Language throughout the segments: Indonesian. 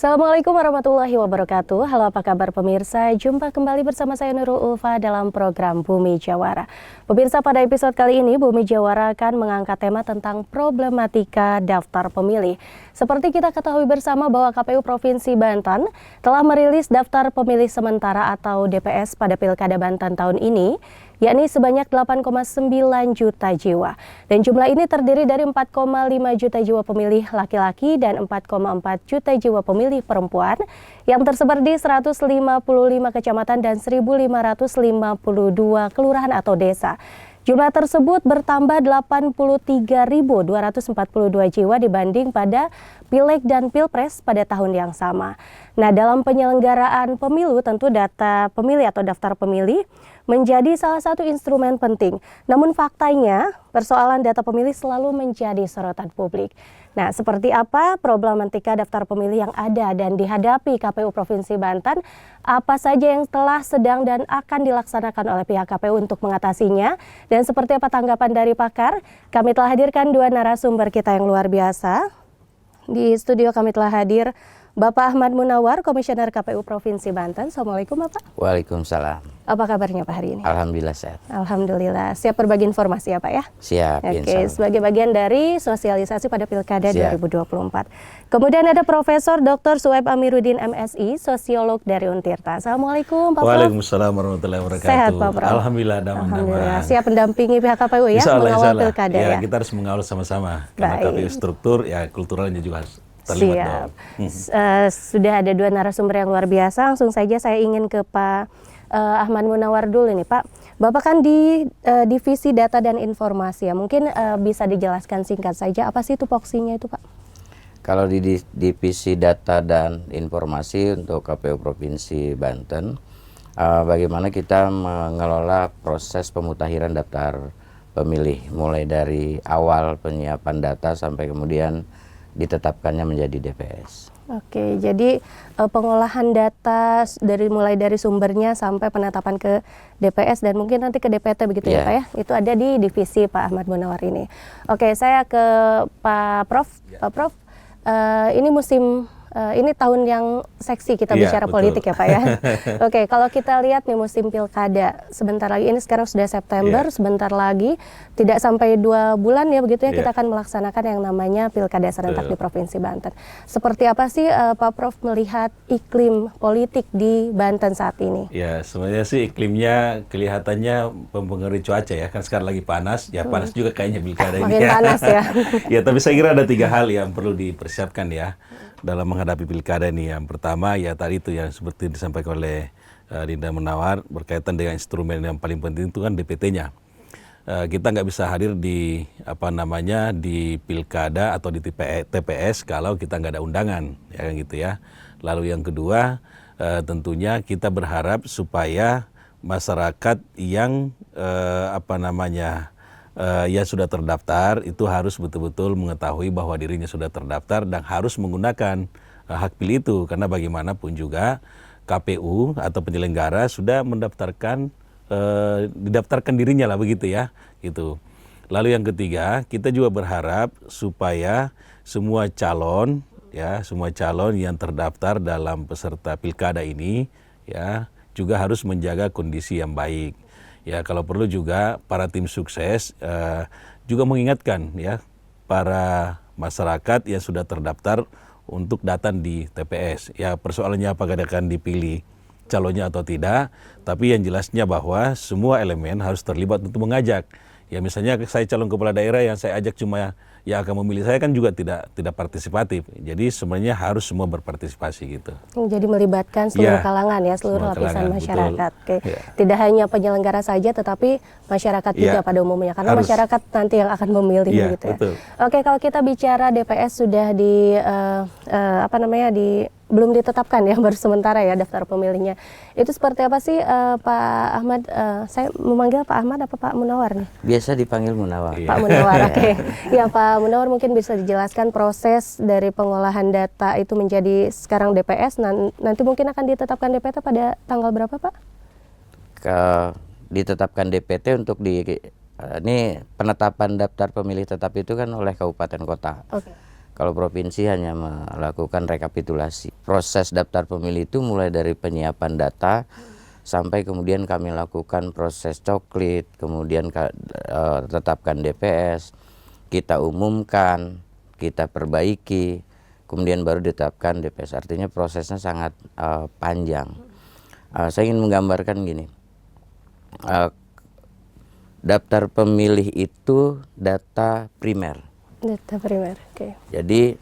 Assalamualaikum warahmatullahi wabarakatuh. Halo, apa kabar pemirsa? Jumpa kembali bersama saya Nurul Ulfa dalam program Bumi Jawara. Pemirsa, pada episode kali ini Bumi Jawara akan mengangkat tema tentang problematika daftar pemilih. Seperti kita ketahui bersama bahwa KPU Provinsi Banten telah merilis daftar pemilih sementara atau DPS pada Pilkada Banten tahun ini, yakni sebanyak 8,9 juta jiwa. Dan jumlah ini terdiri dari 4,5 juta jiwa pemilih laki-laki dan 4,4 juta jiwa pemilih perempuan yang tersebar di 155 kecamatan dan 1.552 kelurahan atau desa. Jumlah tersebut bertambah 83.242 jiwa dibanding pada Pileg dan Pilpres pada tahun yang sama. Nah, dalam penyelenggaraan pemilu tentu data pemilih atau daftar pemilih menjadi salah satu instrumen penting. Namun faktanya persoalan data pemilih selalu menjadi sorotan publik. Nah, seperti apa problematika daftar pemilih yang ada dan dihadapi KPU Provinsi Banten? Apa saja yang telah, sedang, dan akan dilaksanakan oleh pihak KPU untuk mengatasinya? Dan seperti apa tanggapan dari pakar? Kami telah hadirkan dua narasumber kita yang luar biasa. Di studio kami telah hadir Bapak Ahmad Munawar, Komisioner KPU Provinsi Banten. Assalamualaikum Bapak. Waalaikumsalam. Apa kabarnya Pak hari ini? Alhamdulillah sehat. Alhamdulillah. Siap berbagi informasi ya Pak ya? Siap. Oke, sebagai bagian dari sosialisasi pada Pilkada Siap. 2024. Kemudian ada Profesor Dr. Suhaib Amiruddin MSI, sosiolog dari Untirta. Assalamualaikum Pak Prof. Waalaikumsalam warahmatullahi wabarakatuh. Sehat Pak Prof. Alhamdulillah, Alhamdulillah. Siap mendampingi pihak KPU ya, mengawal Pilkada ya? Kita harus mengawal sama-sama. Karena KPU struktur, ya kulturalnya juga harus Siap. terlibat. Sudah ada dua narasumber yang luar biasa. Langsung saja saya ingin ke Pak Ahmad Munawar dulu nih Pak. Bapak kan di Divisi Data dan Informasi ya. Mungkin bisa dijelaskan singkat saja apa sih tupoksinya itu Pak? Kalau di Divisi Data dan Informasi untuk KPU Provinsi Banten, bagaimana kita mengelola proses pemutahiran daftar pemilih, mulai dari awal penyiapan data sampai kemudian ditetapkannya menjadi DPS. Oke, jadi pengolahan data mulai dari sumbernya sampai penetapan ke DPS dan mungkin nanti ke DPT begitu ya Pak ya? Itu ada di divisi Pak Ahmad Munawar ini. Oke, saya ke Pak Prof. Pak Prof, ini ini tahun yang seksi kita bicara betul. Politik ya Pak ya. Oke, kalau kita lihat nih musim pilkada sebentar lagi, ini sekarang sudah September, sebentar lagi tidak sampai 2 bulan ya begitu ya, kita akan melaksanakan yang namanya pilkada serentak di Provinsi Banten. Seperti apa sih Pak Prof melihat iklim politik di Banten saat ini? Ya, sebenarnya sih iklimnya kelihatannya mempengaruhi cuaca ya. Kan sekarang lagi panas, ya panas juga kayaknya pilkada ini. Makin panas ya. Ya, tapi saya kira ada 3 hal yang perlu dipersiapkan ya dalam menghadapi pilkada ini. Yang pertama ya tadi itu yang seperti disampaikan oleh Dinda Munawar berkaitan dengan instrumen yang paling penting itu kan DPT-nya. Kita nggak bisa hadir di di pilkada atau di TPS kalau kita nggak ada undangan ya kan gitu ya. Lalu yang kedua tentunya kita berharap supaya masyarakat yang yang sudah terdaftar itu harus betul-betul mengetahui bahwa dirinya sudah terdaftar dan harus menggunakan hak pilih itu, karena bagaimanapun juga KPU atau penyelenggara sudah didaftarkan dirinya lah begitu ya gitu. Lalu yang ketiga, kita juga berharap supaya semua calon yang terdaftar dalam peserta pilkada ini ya juga harus menjaga kondisi yang baik. Ya, kalau perlu juga para tim sukses juga mengingatkan ya para masyarakat yang sudah terdaftar untuk datang di TPS. Ya, persoalannya apakah akan dipilih calonnya atau tidak, tapi yang jelasnya bahwa semua elemen harus terlibat untuk mengajak. Ya, misalnya saya calon kepala daerah yang saya ajak cuma yang akan memilih saya kan juga tidak partisipatif. Jadi sebenarnya harus semua berpartisipasi gitu. Jadi melibatkan seluruh kalangan ya, seluruh lapisan masyarakat. Oke. Tidak hanya penyelenggara saja tetapi masyarakat juga pada umumnya, karena masyarakat nanti yang akan memilih gitu ya. Betul. Oke, kalau kita bicara DPS sudah belum ditetapkan ya, baru sementara ya daftar pemilihnya. Itu seperti apa sih Pak Ahmad? Saya memanggil Pak Ahmad apa Pak Munawar nih? Biasa dipanggil Munawar. Pak Munawar, oke. Ya Pak Munawar, mungkin bisa dijelaskan proses dari pengolahan data itu menjadi sekarang DPS, nanti mungkin akan ditetapkan DPT pada tanggal berapa Pak? Ditetapkan DPT untuk ini penetapan daftar pemilih tetap itu kan oleh kabupaten kota. Oke. Kalau provinsi hanya melakukan rekapitulasi. Proses daftar pemilih itu mulai dari penyiapan data sampai kemudian kami lakukan proses coklit, kemudian tetapkan DPS, kita umumkan, kita perbaiki, kemudian baru ditetapkan DPS. Artinya prosesnya sangat panjang. Saya ingin menggambarkan gini, daftar pemilih itu data primer. Data primer, oke. Jadi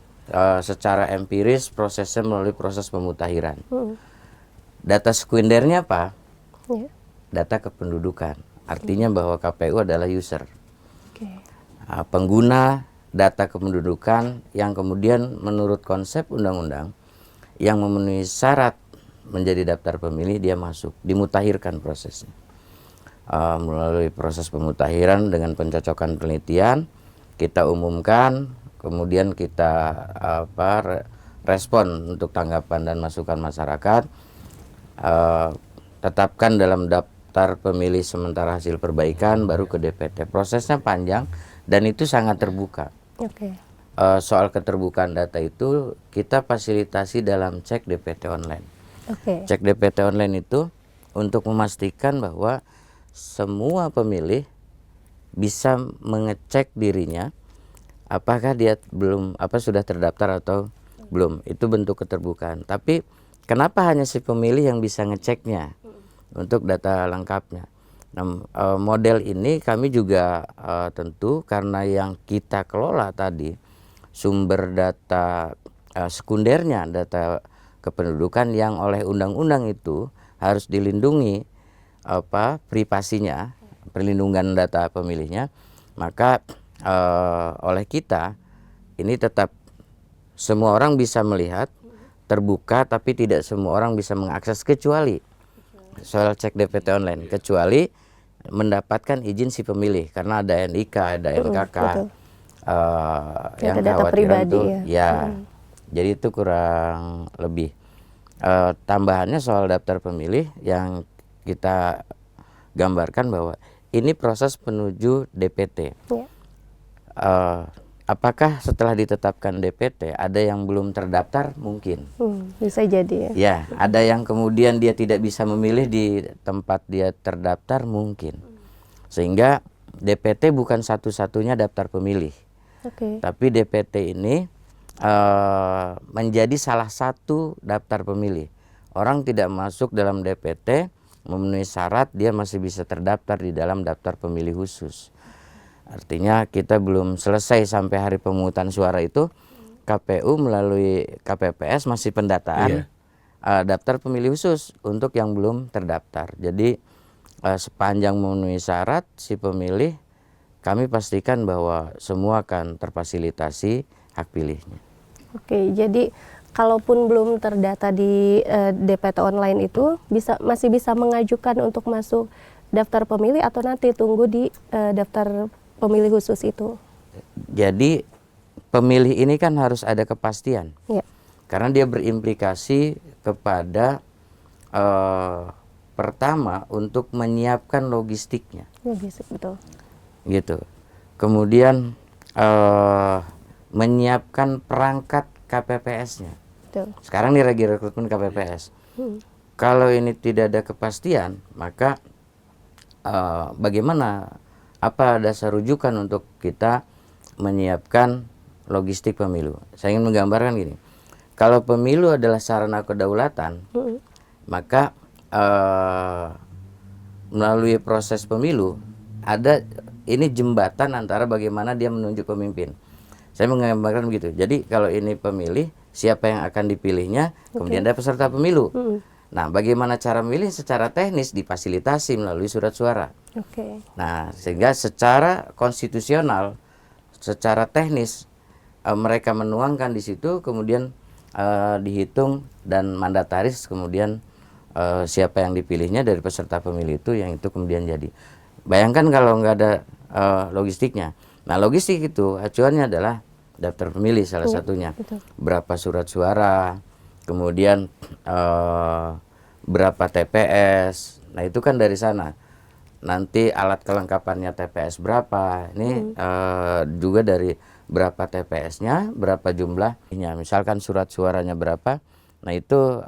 secara empiris prosesnya melalui proses pemutakhiran. Data sekundernya apa? Ya. Data kependudukan. Artinya bahwa KPU adalah user. Oke. Pengguna data kependudukan yang kemudian menurut konsep undang-undang yang memenuhi syarat menjadi daftar pemilih, dia masuk, dimutakhirkan prosesnya. Melalui proses pemutakhiran dengan pencocokan penelitian, kita umumkan, kemudian kita respon untuk tanggapan dan masukan masyarakat, tetapkan dalam daftar pemilih sementara hasil perbaikan, baru ke DPT. Prosesnya panjang dan itu sangat terbuka. Oke. Soal keterbukaan data itu kita fasilitasi dalam cek DPT online. Oke. Cek DPT online itu untuk memastikan bahwa semua pemilih bisa mengecek dirinya apakah dia sudah terdaftar atau belum. Itu bentuk keterbukaan. Tapi kenapa hanya si pemilih yang bisa ngeceknya untuk data lengkapnya? Nah, model ini kami juga tentu karena yang kita kelola tadi sumber data sekundernya, data kependudukan yang oleh undang-undang itu harus dilindungi privasinya, perlindungan data pemilihnya, maka oleh kita ini tetap semua orang bisa melihat, terbuka, tapi tidak semua orang bisa mengakses kecuali soal cek DPT online, kecuali mendapatkan izin si pemilih karena ada NIK, ada NKK, yang data khawatiran pribadi tuh, ya. Jadi itu kurang lebih. Tambahannya soal daftar pemilih yang kita gambarkan bahwa ini proses menuju DPT. Ya. Apakah setelah ditetapkan DPT ada yang belum terdaftar? Mungkin. Bisa jadi ya. Ya, ada yang kemudian dia tidak bisa memilih di tempat dia terdaftar mungkin. Sehingga DPT bukan satu-satunya daftar pemilih. Oke. Tapi DPT ini menjadi salah satu daftar pemilih. Orang tidak masuk dalam DPT memenuhi syarat, dia masih bisa terdaftar di dalam daftar pemilih khusus. Artinya kita belum selesai sampai hari pemungutan suara itu, KPU melalui KPPS masih pendataan daftar pemilih khusus untuk yang belum terdaftar. Jadi sepanjang memenuhi syarat si pemilih, kami pastikan bahwa semua akan terfasilitasi hak pilihnya. Oke, jadi kalaupun belum terdata di DPT online itu masih bisa mengajukan untuk masuk daftar pemilih atau nanti tunggu di daftar pemilih khusus itu. Jadi pemilih ini kan harus ada kepastian. Ya. Karena dia berimplikasi kepada pertama untuk menyiapkan logistiknya. Logistik, betul. Gitu. Kemudian menyiapkan perangkat KPPS-nya. Betul. Sekarang ini lagi rekrutmen KPPS. Kalau ini tidak ada kepastian, maka bagaimana, apa dasar rujukan untuk kita menyiapkan logistik pemilu? Saya ingin menggambarkan gini, kalau pemilu adalah sarana kedaulatan, maka melalui proses pemilu ada ini jembatan antara bagaimana dia menunjuk pemimpin. Saya menggambarkan begitu. Jadi kalau ini pemilih, siapa yang akan dipilihnya, kemudian ada peserta pemilu. Nah, bagaimana cara memilih? Secara teknis difasilitasi melalui surat suara. Oke. Nah, sehingga secara konstitusional, secara teknis mereka menuangkan di situ, kemudian dihitung dan mandataris, kemudian siapa yang dipilihnya dari peserta pemilu itu, yang itu kemudian jadi. Bayangkan kalau nggak ada logistiknya. Nah, logistik itu acuannya adalah daftar pemilih salah satunya. Betul. Berapa surat suara, kemudian berapa TPS. Nah, itu kan dari sana. Nanti alat kelengkapannya TPS berapa. Ini juga dari berapa TPS-nya, berapa jumlahnya, misalkan surat suaranya berapa. Nah itu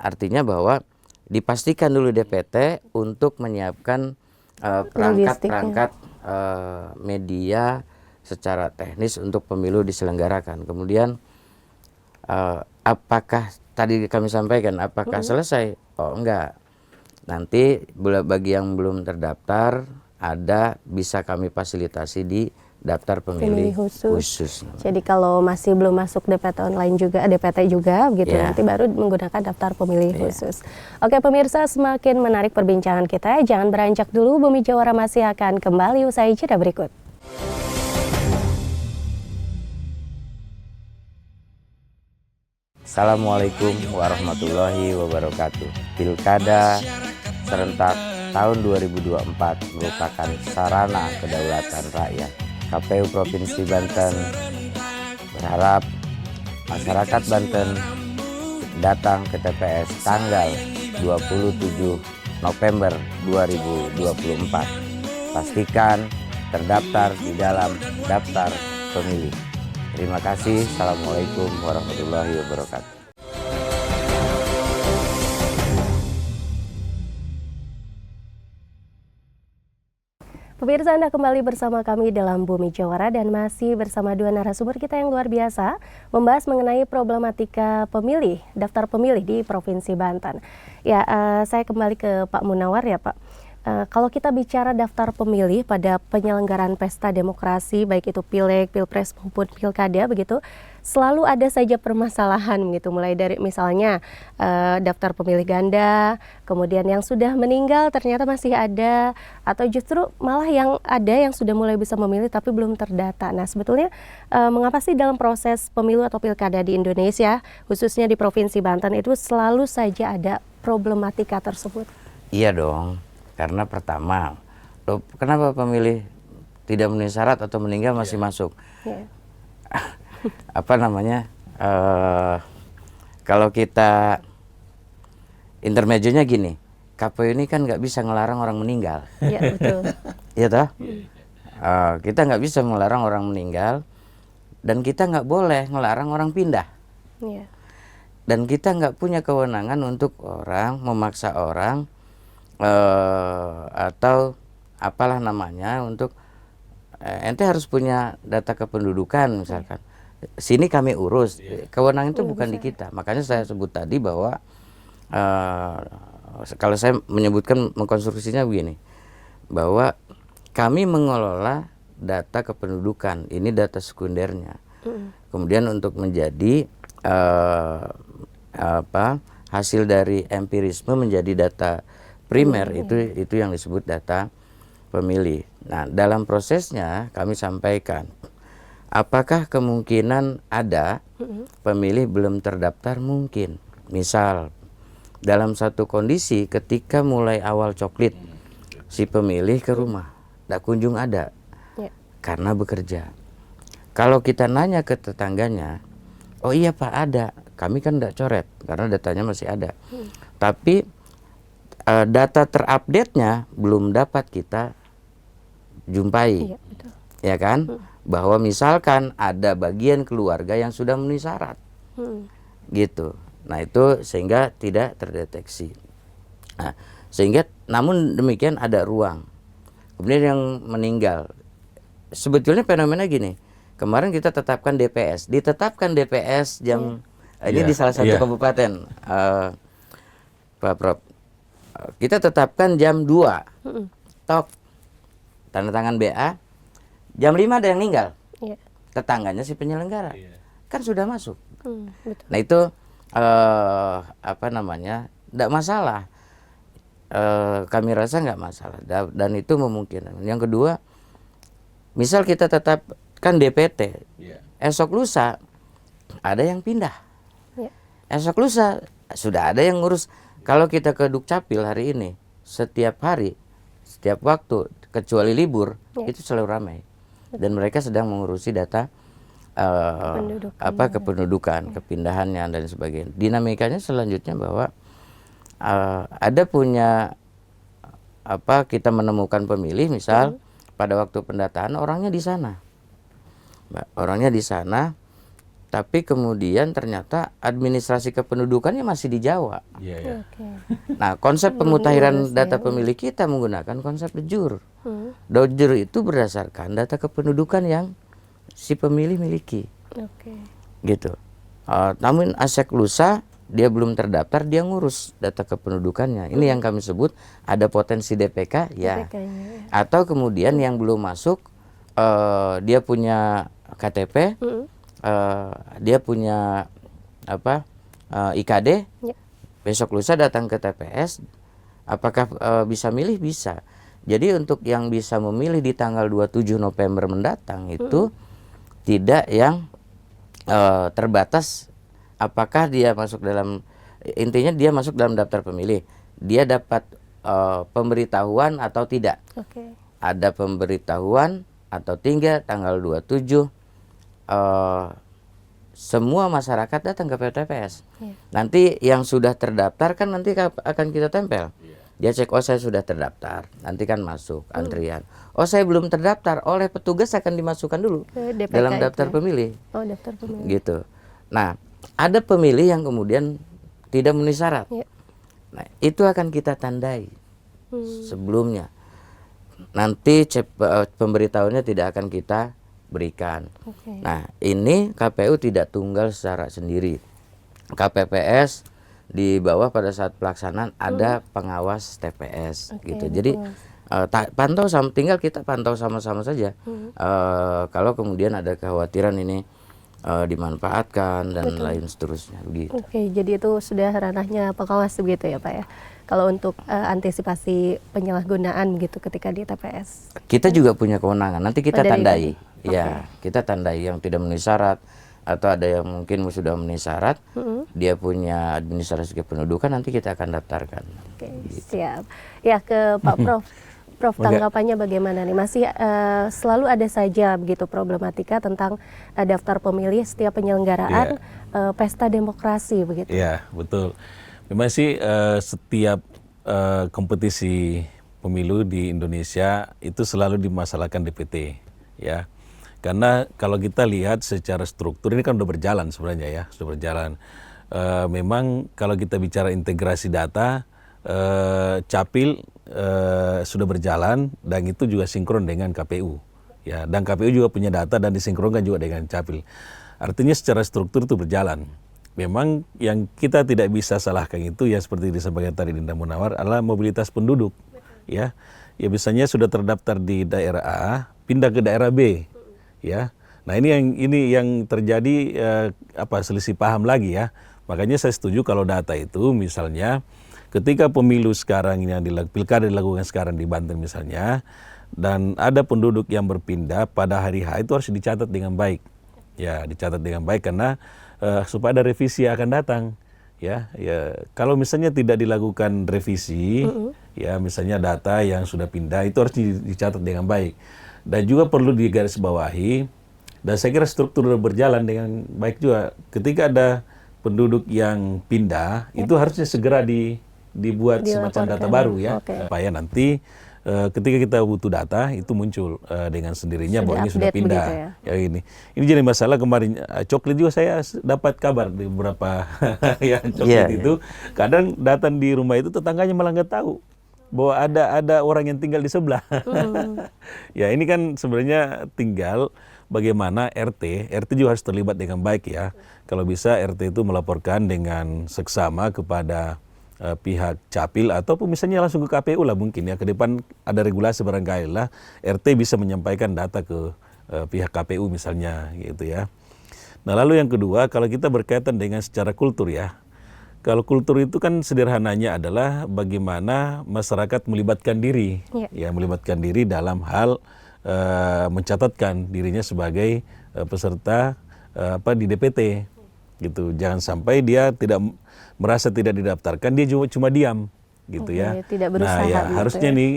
artinya bahwa dipastikan dulu DPT untuk menyiapkan perangkat-perangkat media secara teknis untuk pemilu diselenggarakan. Kemudian apakah tadi kami sampaikan apakah selesai? Oh enggak. Nanti bagi yang belum terdaftar bisa kami fasilitasi di daftar pemilih khusus. Jadi kalau masih belum masuk DPT online juga, DPT juga begitu, nanti baru menggunakan daftar pemilih khusus. Oke pemirsa, semakin menarik perbincangan kita, jangan beranjak dulu, Bumi Jawara masih akan kembali usai jeda berikut. Assalamualaikum warahmatullahi wabarakatuh. Pilkada serentak tahun 2024 merupakan sarana kedaulatan rakyat. KPU Provinsi Banten berharap masyarakat Banten datang ke TPS tanggal 27 November 2024. Pastikan terdaftar di dalam daftar pemilih. Terima kasih. Assalamualaikum warahmatullahi wabarakatuh. Pemirsa, Anda kembali bersama kami dalam Bumi Jawara dan masih bersama dua narasumber kita yang luar biasa membahas mengenai problematika pemilih, daftar pemilih di Provinsi Banten. Ya, saya kembali ke Pak Munawar ya Pak. Kalau kita bicara daftar pemilih pada penyelenggaraan pesta demokrasi, baik itu pileg, pilpres maupun pilkada begitu, selalu ada saja permasalahan gitu, mulai dari misalnya daftar pemilih ganda, kemudian yang sudah meninggal ternyata masih ada, atau justru malah yang ada yang sudah mulai bisa memilih tapi belum terdata. Nah sebetulnya mengapa sih dalam proses pemilu atau pilkada di Indonesia, khususnya di Provinsi Banten itu selalu saja ada problematika tersebut? Iya dong. Karena pertama, kenapa pemilih tidak memenuhi syarat atau meninggal masih masuk? Apa namanya? Kalau kita intermezzonya gini, KPU ini kan nggak bisa ngelarang orang meninggal. Iya betul. Iya toh? Kita nggak bisa melarang orang meninggal, dan kita nggak boleh ngelarang orang pindah. Iya. Dan kita nggak punya kewenangan untuk memaksa orang. Atau apalah namanya untuk ente harus punya data kependudukan misalkan, sini kami urus, kewenangan itu bukan di kita. Makanya saya sebut tadi bahwa kalau saya menyebutkan mengkonstruksinya begini, bahwa kami mengelola data kependudukan, ini data sekundernya, kemudian untuk menjadi hasil dari empirisme menjadi data primer, itu yang disebut data pemilih. Nah, dalam prosesnya kami sampaikan, apakah kemungkinan ada pemilih belum terdaftar? Mungkin. Misal, dalam satu kondisi ketika mulai awal coklit, si pemilih ke rumah, tidak kunjung ada, karena bekerja. Kalau kita nanya ke tetangganya, oh iya Pak ada, kami kan tidak coret, karena datanya masih ada. Tapi data terupdate-nya belum dapat kita jumpai, ya kan? Bahwa misalkan ada bagian keluarga yang sudah memenuhi syarat, gitu. Nah itu sehingga tidak terdeteksi. Nah, sehingga namun demikian ada ruang. Kemudian yang meninggal, sebetulnya fenomena gini. Kemarin kita ditetapkan DPS jam ini di salah satu kabupaten, Pak Prof. Kita tetapkan jam 2, tok, tanda tangan BA, jam 5 ada yang meninggal, tetangganya si penyelenggara, kan sudah masuk. Betul. Nah itu tidak masalah, kami rasa nggak masalah, dan itu memungkinkan. Yang kedua, misal kita tetapkan DPT, esok lusa ada yang pindah, esok lusa sudah ada yang ngurus. Kalau kita ke Dukcapil hari ini, setiap hari, setiap waktu, kecuali libur, itu selalu ramai. Dan mereka sedang mengurusi data kependudukan, kepindahannya dan sebagainya. Dinamikanya selanjutnya bahwa ada punya kita menemukan pemilih, misal pada waktu pendataan orangnya di sana. orangnya di sana, tapi kemudian ternyata administrasi kependudukannya masih di Jawa. Iya, ya. Oke. Nah, konsep Belum pemutahiran ngurus data ya. pemilih kita menggunakan konsep de jure. Hmm. De jure itu berdasarkan data kependudukan yang si pemilih miliki, Oke. gitu. Namun Asek Lusa dia belum terdaftar, dia ngurus data kependudukannya. Ini yang kami sebut ada potensi DPK, ya. DPK-nya, ya. Atau kemudian yang belum masuk, dia punya KTP, dia punya IKD. Ya. Besok lusa datang ke TPS, apakah bisa milih? Bisa. Jadi untuk yang bisa memilih di tanggal 27 November mendatang itu tidak yang terbatas apakah dia masuk dalam, intinya dia masuk dalam daftar pemilih, dia dapat pemberitahuan atau tidak. Oke. Ada pemberitahuan atau tinggal tanggal 27, semua masyarakat datang ke PTPS. Ya. Nanti yang sudah terdaftar kan nanti akan kita tempel. Dia cek, oh saya sudah terdaftar, nanti kan masuk antrian. Oh saya belum terdaftar, oleh petugas akan dimasukkan dulu Ke DPK dalam itu daftar ya? pemilih. Oh, daftar pemilih. Gitu. Nah, ada pemilih yang kemudian tidak memenuhi syarat. Ya. Nah, itu akan kita tandai Hmm. sebelumnya. Nanti pemberitahuannya tidak akan kita berikan. Oke. Nah, ini KPU tidak tunggal secara sendiri. KPPS di bawah pada saat pelaksanaan ada pengawas TPS, Oke, gitu. ada Jadi pengawas. tinggal kita pantau sama-sama saja. Kalau kemudian ada kekhawatiran ini dimanfaatkan dan lain seterusnya, begitu. Oke, jadi itu sudah ranahnya pengawas begitu ya Pak ya. Kalau untuk antisipasi penyalahgunaan gitu ketika di TPS. Kita juga punya kewenangan. Nanti kita dari tandai, tadi. ya, kita tandai yang tidak memenuhi syarat atau ada yang mungkin sudah memenuhi syarat, dia punya administrasi kependudukan, nanti kita akan daftarkan. Oke, siap. Ya ke Pak Prof. Prof, tanggapannya bagaimana nih? Masih selalu ada saja begitu problematika tentang daftar pemilih setiap penyelenggaraan pesta demokrasi begitu. Iya, betul. Memang sih setiap kompetisi pemilu di Indonesia itu selalu dimasalahkan DPT, ya. Karena kalau kita lihat secara struktur ini kan udah berjalan sebenarnya ya, sudah berjalan. Memang kalau kita bicara integrasi data, Capil sudah berjalan dan itu juga sinkron dengan KPU, ya. Dan KPU juga punya data dan disinkronkan juga dengan Capil. Artinya secara struktur itu berjalan. Memang yang kita tidak bisa salahkan itu ya seperti disampaikan tadi Dinda Munawar adalah mobilitas penduduk, ya. Ya biasanya sudah terdaftar di daerah A, pindah ke daerah B, ya. Nah ini yang terjadi selisih paham lagi ya. Makanya saya setuju kalau data itu misalnya ketika pemilu sekarang yang pilkada dilakukan sekarang di Banten misalnya, dan ada penduduk yang berpindah pada hari H itu harus dicatat dengan baik, ya dicatat dengan baik karena supaya ada revisi yang akan datang, ya kalau misalnya tidak dilakukan revisi, ya misalnya data yang sudah pindah itu harus dicatat dengan baik dan juga perlu digarisbawahi dan saya kira struktur berjalan dengan baik juga ketika ada penduduk yang pindah itu harusnya segera dibuat semacam data baru ya, supaya nanti ketika kita butuh data itu muncul dengan sendirinya bahwa ini sudah pindah. Ya ini jadi masalah kemarin Coklit juga saya dapat kabar di beberapa yang Coklit itu kadang datang di rumah itu tetangganya malah nggak tahu bahwa ada orang yang tinggal di sebelah. Ya ini kan sebenarnya tinggal bagaimana RT juga harus terlibat dengan baik ya. Kalau bisa RT itu melaporkan dengan seksama kepada pihak Capil ataupun misalnya langsung ke KPU lah mungkin ya, ke depan ada regulasi barangkali lah RT bisa menyampaikan data ke pihak KPU misalnya gitu ya. Nah lalu yang kedua kalau kita berkaitan dengan secara kultur ya, kalau kultur itu kan sederhananya adalah bagaimana masyarakat melibatkan diri, ya melibatkan diri dalam hal mencatatkan dirinya sebagai peserta di DPT gitu. Jangan sampai dia merasa tidak didaftarkan, dia cuma diam gitu ya. Tidak berusaha. Nah ya gitu harusnya nih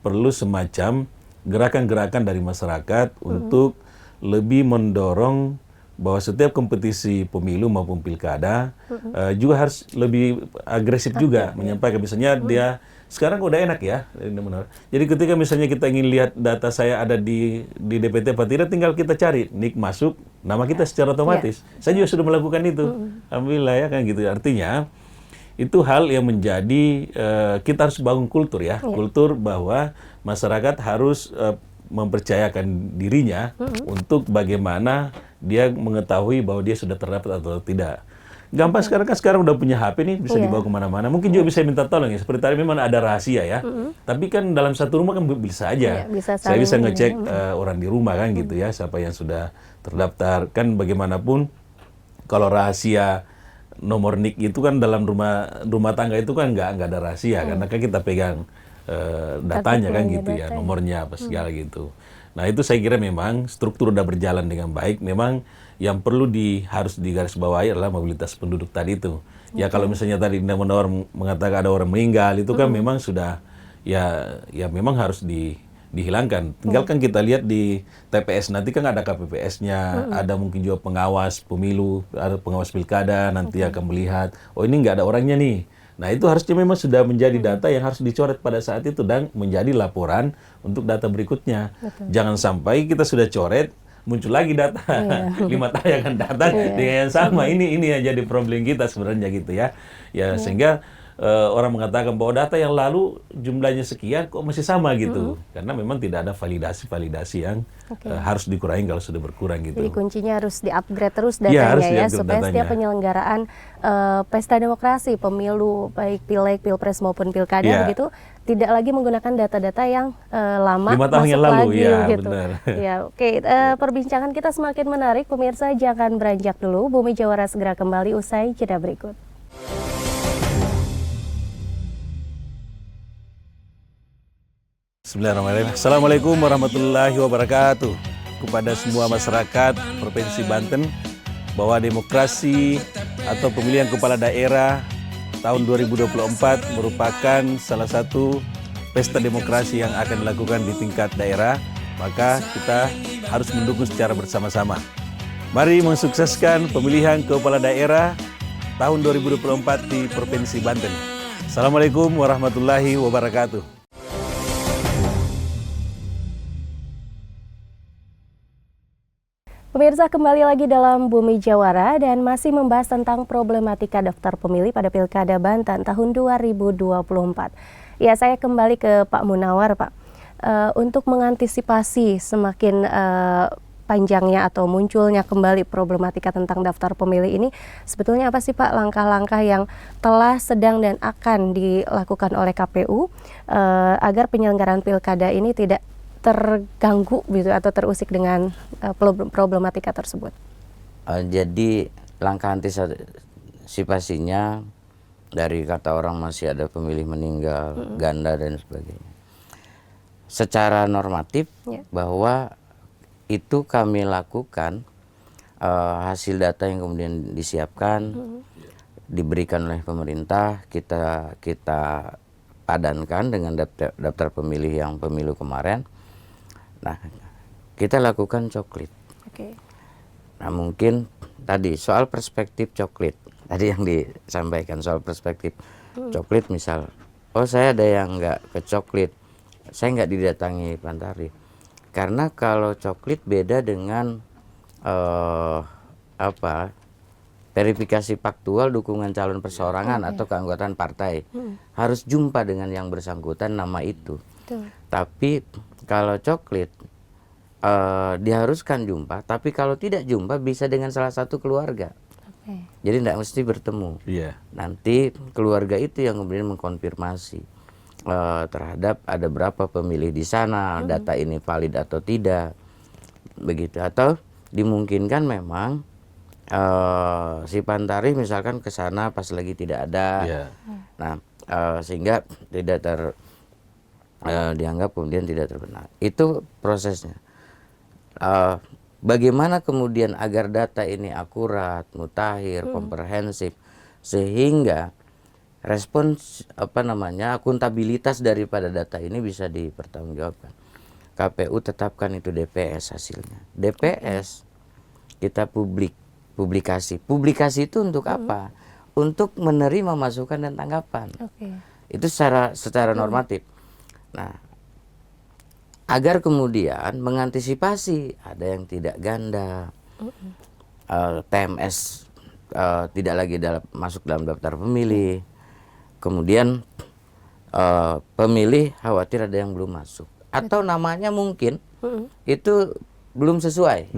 perlu semacam gerakan-gerakan dari masyarakat untuk lebih mendorong bahwa setiap kompetisi pemilu maupun pilkada juga harus lebih agresif juga menyampaikan misalnya dia sekarang udah enak ya. Jadi ketika misalnya kita ingin lihat data saya ada di DPT apa tidak, tinggal kita cari nik masuk nama kita secara otomatis. Saya juga sudah melakukan itu. Alhamdulillah ya kan gitu. Artinya itu hal yang menjadi kita harus bangun kultur ya. Kultur bahwa masyarakat harus mempercayakan dirinya untuk bagaimana dia mengetahui bahwa dia sudah terdaftar atau tidak. Gampang sekarang udah punya HP nih, bisa dibawa kemana-mana. Mungkin juga bisa minta tolong ya. Seperti tadi memang ada rahasia ya. Tapi kan dalam satu rumah kan bisa aja. Saya bisa ngecek orang di rumah kan gitu ya, siapa yang sudah terdaftar. Kan bagaimanapun kalau rahasia nomor NIK itu kan dalam rumah tangga itu kan nggak ada rahasia karena kan kita pegang datanya kan gitu ya, nomornya apa segala gitu. Nah itu saya kira memang struktur udah berjalan dengan baik. Memang yang perlu harus digarisbawahi adalah mobilitas penduduk tadi itu. Ya kalau misalnya tadi orang mengatakan ada orang meninggal itu kan memang sudah ya memang harus dihilangkan. Tinggal kan kita lihat di TPS nanti kan ada KPPS-nya, ada mungkin juga pengawas pemilu, ada pengawas pilkada nanti akan melihat, oh ini nggak ada orangnya nih. Nah itu harusnya memang sudah menjadi data yang harus dicoret pada saat itu dan menjadi laporan untuk data berikutnya. Jangan sampai kita sudah coret, muncul lagi data 5 tahun yang akan datang dengan yang sama. Ini yang jadi problem kita sebenarnya gitu ya. Sehingga orang mengatakan bahwa data yang lalu jumlahnya sekian kok masih sama gitu. Karena memang tidak ada validasi yang harus dikurangi kalau sudah berkurang gitu. Jadi kuncinya harus di-upgrade terus datanya supaya setiap penyelenggaraan pesta demokrasi, pemilu, baik pileg, pilpres maupun pilkada begitu, tidak lagi menggunakan data-data yang lama 5 tahun yang lalu, gitu. Perbincangan kita semakin menarik, pemirsa jangan beranjak dulu. Bumi Jawara segera kembali usai jeda berikut. Bismillahirrahmanirrahim. Assalamualaikum warahmatullahi wabarakatuh. Kepada semua masyarakat Provinsi Banten, bahwa demokrasi atau pemilihan kepala daerah tahun 2024 merupakan salah satu pesta demokrasi yang akan dilakukan di tingkat daerah, maka kita harus mendukung secara bersama-sama. Mari mensukseskan pemilihan kepala daerah tahun 2024 di Provinsi Banten. Assalamualaikum warahmatullahi wabarakatuh. Pemirsa, kembali lagi dalam Bumi Jawara dan masih membahas tentang problematika daftar pemilih pada Pilkada Banten tahun 2024. Ya, saya kembali ke Pak Munawar, Pak. Untuk mengantisipasi semakin panjangnya atau munculnya kembali problematika tentang daftar pemilih ini, sebetulnya apa sih Pak langkah-langkah yang telah, sedang, dan akan dilakukan oleh KPU agar penyelenggaraan Pilkada ini tidak terganggu gitu atau terusik dengan problematika tersebut? Jadi langkah antisipasinya dari kata orang masih ada pemilih meninggal, ganda dan sebagainya. Secara normatif bahwa itu kami lakukan hasil data yang kemudian disiapkan, diberikan oleh pemerintah, kita padankan dengan daftar pemilih yang pemilu kemarin. Nah, kita lakukan coklit. Nah, mungkin tadi soal perspektif coklit, tadi yang disampaikan soal perspektif coklit, misal, oh saya ada yang nggak ke coklit, saya nggak didatangi Pantari. Karena kalau coklit beda dengan verifikasi faktual dukungan calon perseorangan atau keanggotaan partai. Harus jumpa dengan yang bersangkutan nama itu. Tapi kalau coklit diharuskan jumpa, tapi kalau tidak jumpa bisa dengan salah satu keluarga. Jadi tidak mesti bertemu. Nanti keluarga itu yang kemudian mengkonfirmasi terhadap ada berapa pemilih di sana, data ini valid atau tidak, begitu. Atau dimungkinkan memang si Pantari misalkan ke sana pas lagi tidak ada. Nah, sehingga tidak dianggap kemudian tidak terbenar. Itu prosesnya. Bagaimana kemudian agar data ini akurat, mutakhir, komprehensif, sehingga respons akuntabilitas daripada data ini bisa dipertanggungjawabkan. KPU tetapkan itu DPS hasilnya. DPS kita publikasi. Publikasi itu untuk apa? Untuk menerima masukan dan tanggapan. Itu secara normatif. Nah, agar kemudian mengantisipasi ada yang tidak ganda, TMS tidak lagi masuk dalam daftar pemilih, kemudian pemilih khawatir ada yang belum masuk atau namanya mungkin itu belum sesuai,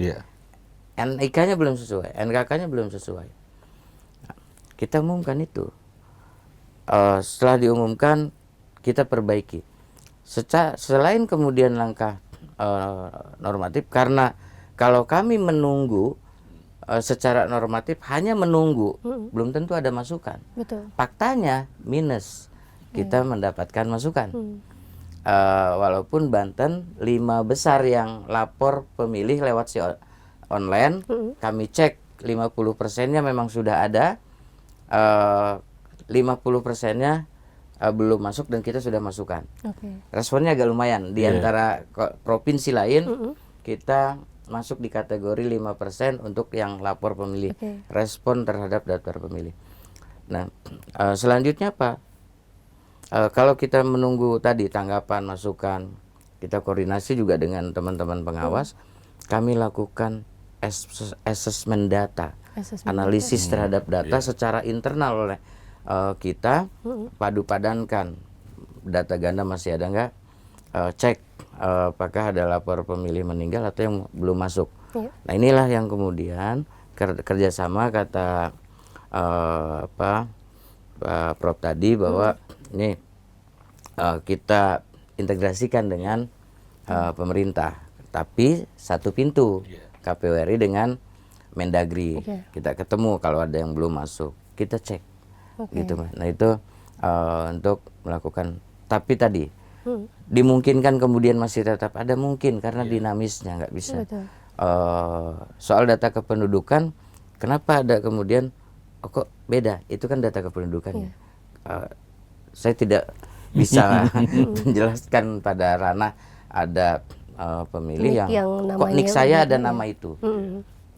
NIK-nya belum sesuai, NKK-nya belum sesuai. Nah, kita umumkan itu. Setelah diumumkan kita perbaiki. Selain kemudian langkah normatif, karena kalau kami menunggu secara normatif hanya menunggu, belum tentu ada masukan. Betul. Faktanya minus, kita mendapatkan masukan. Walaupun Banten 5 besar yang lapor pemilih lewat si online, kami cek 50%-nya memang sudah ada, 50%-nya belum masuk dan kita sudah masukkan. Responnya agak lumayan. Di antara provinsi lain, kita masuk di kategori 5% untuk yang lapor pemilih. Respon terhadap daftar pemilih. Nah, selanjutnya apa? Kalau kita menunggu tadi tanggapan, masukan, kita koordinasi juga dengan teman-teman pengawas, kami lakukan assessment data, analisis terhadap data secara internal oleh kita, padu-padankan data ganda masih ada nggak, cek apakah ada lapor pemilih meninggal atau yang belum masuk. Nah, inilah yang kemudian kerjasama kata Pak Prof tadi bahwa ini kita integrasikan dengan pemerintah, tapi satu pintu, KPU RI dengan Mendagri. Kita ketemu kalau ada yang belum masuk, kita cek. Gitu, Mas. Nah, itu untuk melakukan, tapi tadi dimungkinkan kemudian masih tetap ada mungkin karena dinamisnya nggak bisa. Soal data kependudukan, kenapa ada kemudian kok beda? Itu kan data kependudukannya. Saya tidak bisa menjelaskan pada ranah ada pemilih yang kok nik saya ada nama itu.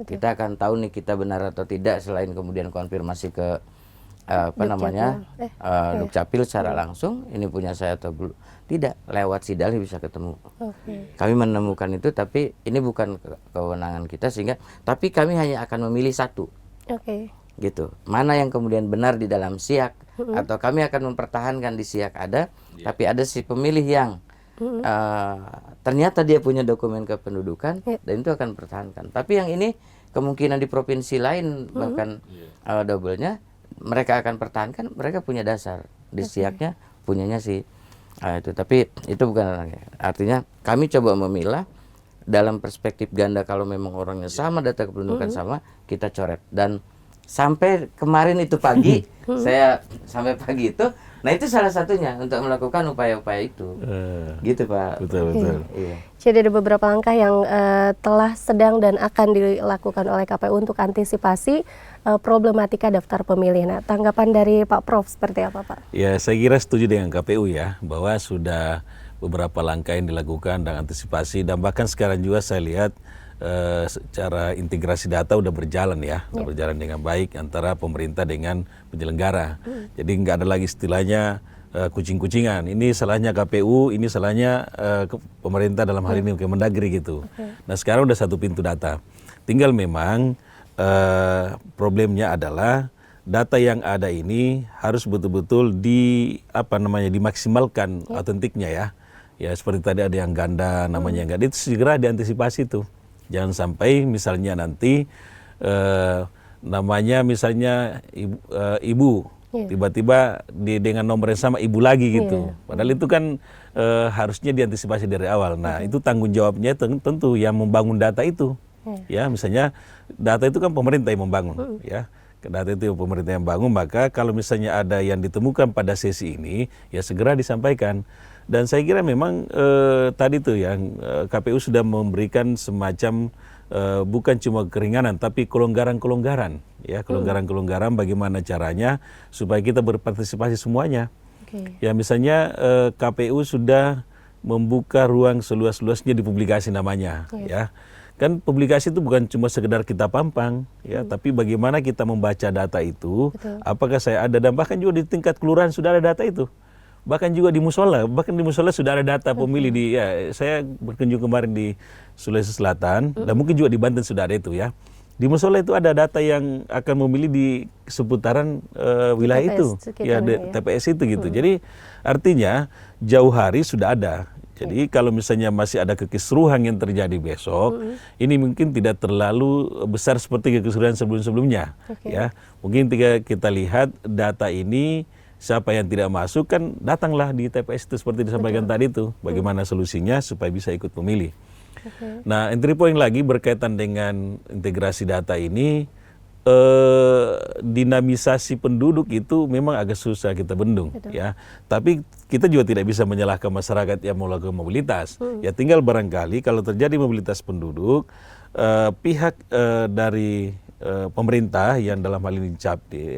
Kita akan tahu nih kita benar atau tidak selain kemudian konfirmasi ke Dukcapil secara langsung, ini punya saya atau belum. Tidak, lewat Sidalih bisa ketemu. Kami menemukan itu, tapi ini bukan kewenangan kita, sehingga tapi kami hanya akan memilih satu. Gitu. Mana yang kemudian benar di dalam SIAK, atau kami akan mempertahankan di SIAK ada, tapi ada si pemilih yang ternyata dia punya dokumen kependudukan, dan itu akan pertahankan. Tapi yang ini kemungkinan di provinsi lain bahkan double-nya, mereka akan pertahankan, mereka punya dasar di SIAK-nya, punyanya sih itu. Tapi itu bukan artinya kami coba memilah dalam perspektif ganda. Kalau memang orangnya sama, data kependudukan sama, kita coret. Dan sampai kemarin itu pagi, saya sampai pagi itu, nah itu salah satunya untuk melakukan upaya-upaya itu. Gitu, Pak. Betul. Iya. Jadi ada beberapa langkah yang telah, sedang, dan akan dilakukan oleh KPU untuk antisipasi problematika daftar pemilih. Nah, tanggapan dari Pak Prof seperti apa, Pak? Ya, saya kira setuju dengan KPU ya, bahwa sudah beberapa langkah yang dilakukan dan antisipasi, dan bahkan sekarang juga saya lihat secara integrasi data udah berjalan ya, udah berjalan dengan baik antara pemerintah dengan penyelenggara. Jadi nggak ada lagi istilahnya kucing-kucingan. Ini salahnya KPU, ini salahnya pemerintah dalam hal ini Kemendagri gitu. Nah, sekarang udah satu pintu data. Tinggal memang problemnya adalah data yang ada ini harus betul-betul dimaksimalkan autentiknya ya. Ya seperti tadi ada yang ganda namanya enggak, itu segera diantisipasi tuh. Jangan sampai misalnya nanti namanya misalnya ibu tiba-tiba dengan nomor yang sama ibu lagi gitu. Padahal itu kan harusnya diantisipasi dari awal. Nah, itu tanggung jawabnya tentu yang membangun data itu. Ya, misalnya data itu kan pemerintah yang membangun, ya. Data itu pemerintah yang bangun, maka kalau misalnya ada yang ditemukan pada sesi ini, ya segera disampaikan. Dan saya kira memang tadi tuh yang KPU sudah memberikan semacam bukan cuma keringanan, tapi kelonggaran-kelonggaran, ya, kelonggaran-kelonggaran bagaimana caranya supaya kita berpartisipasi semuanya. Ya, misalnya KPU sudah membuka ruang seluas-luasnya di publikasi namanya, ya. Kan publikasi itu bukan cuma sekedar kita pampang, ya, tapi bagaimana kita membaca data itu, apakah saya ada, dan bahkan juga di tingkat kelurahan sudah ada data itu. bahkan juga di musola, bahkan di musola sudah ada data pemilih di ya, saya berkunjung kemarin di Sulawesi Selatan dan mungkin juga di Banten sudah ada itu ya. Di musola itu ada data yang akan memilih di seputaran wilayah TPS itu, ya sekitarnya, ya. TPS itu gitu. Jadi artinya jauh hari sudah ada. Jadi kalau misalnya masih ada kekisruhan yang terjadi besok, ini mungkin tidak terlalu besar seperti kekisruhan sebelum-sebelumnya. Ya, mungkin ketika kita lihat data ini, siapa yang tidak masuk kan datanglah di TPS itu seperti disampaikan tadi itu. Bagaimana solusinya supaya bisa ikut memilih. Nah, entry point lagi berkaitan dengan integrasi data ini, dinamisasi penduduk itu memang agak susah kita bendung, ya. Tapi kita juga tidak bisa menyalahkan masyarakat yang melakukan mobilitas. Ya tinggal barangkali kalau terjadi mobilitas penduduk, pihak dari pemerintah yang dalam hal ini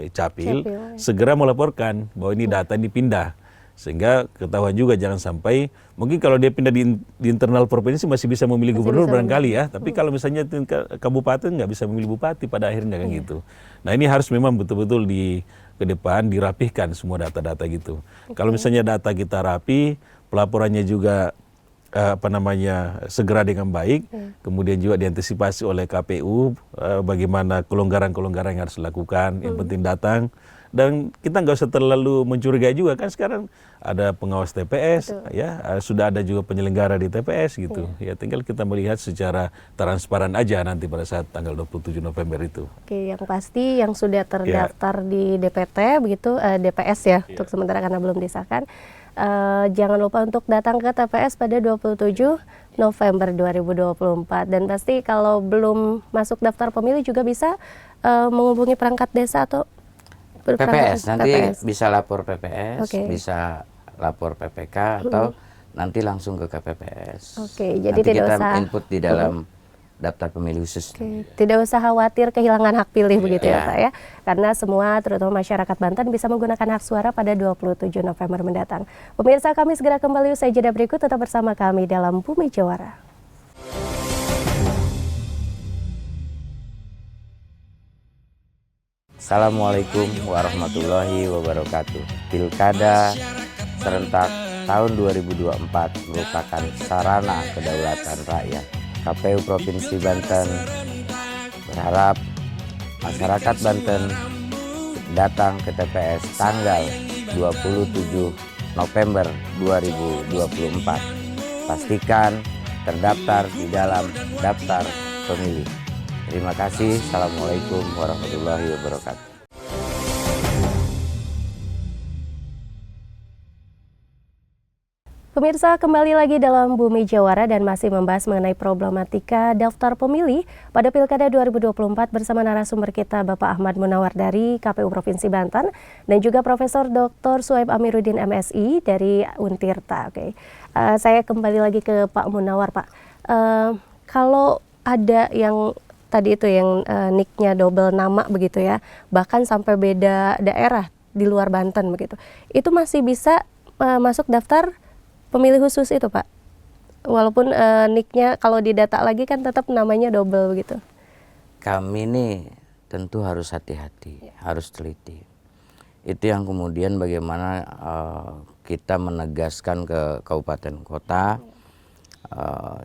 Capil segera melaporkan bahwa ini data ini pindah. Sehingga ketahuan juga jangan sampai, mungkin kalau dia pindah di internal provinsi masih bisa memilih gubernur barangkali ya, tapi kalau misalnya kabupaten nggak bisa memilih bupati pada akhirnya kan gitu. Nah ini harus memang betul-betul ke depan dirapihkan semua data-data gitu. Kalau misalnya data kita rapi, pelaporannya juga segera dengan baik, kemudian juga diantisipasi oleh KPU bagaimana kelonggaran-kelonggaran yang harus dilakukan, yang penting datang. Dan kita nggak usah terlalu mencurigai juga kan sekarang ada pengawas TPS, ya sudah ada juga penyelenggara di TPS gitu. Ya tinggal kita melihat secara transparan aja nanti pada saat tanggal 27 November itu. Oke, yang pasti yang sudah terdaftar di DPT begitu, DPS ya untuk sementara karena belum disahkan. Jangan lupa untuk datang ke TPS pada 27 November 2024 dan pasti kalau belum masuk daftar pemilih juga bisa menghubungi perangkat desa atau PPS, nanti bisa lapor PPS, bisa lapor PPK atau nanti langsung ke KPPS. Jadi nanti tidak kita usah input di dalam daftar pemilih khusus. Tidak usah khawatir kehilangan hak pilih begitu ya Pak ya. Karena semua terutama masyarakat Banten bisa menggunakan hak suara pada 27 November mendatang. Pemirsa, kami segera kembali usai jeda berikut, tetap bersama kami dalam Bumi Jawara. Assalamualaikum warahmatullahi wabarakatuh. Pilkada serentak tahun 2024 merupakan sarana kedaulatan rakyat. KPU Provinsi Banten berharap masyarakat Banten datang ke TPS tanggal 27 November 2024. Pastikan terdaftar di dalam daftar pemilih. Terima kasih. Assalamualaikum warahmatullahi wabarakatuh. Pemirsa, kembali lagi dalam Bumi Jawara dan masih membahas mengenai problematika daftar pemilih pada Pilkada 2024 bersama narasumber kita Bapak Ahmad Munawar dari KPU Provinsi Banten dan juga Profesor Dr. Suhaib Amiruddin MSI dari Untirta. Saya kembali lagi ke Pak Munawar, Pak. Kalau ada yang tadi itu yang nicknya double nama begitu ya, bahkan sampai beda daerah di luar Banten begitu, itu masih bisa masuk daftar pemilih khusus itu Pak? Walaupun nicknya kalau didata lagi kan tetap namanya double begitu. Kami nih tentu harus hati-hati, harus teliti. Itu yang kemudian bagaimana kita menegaskan ke kabupaten kota,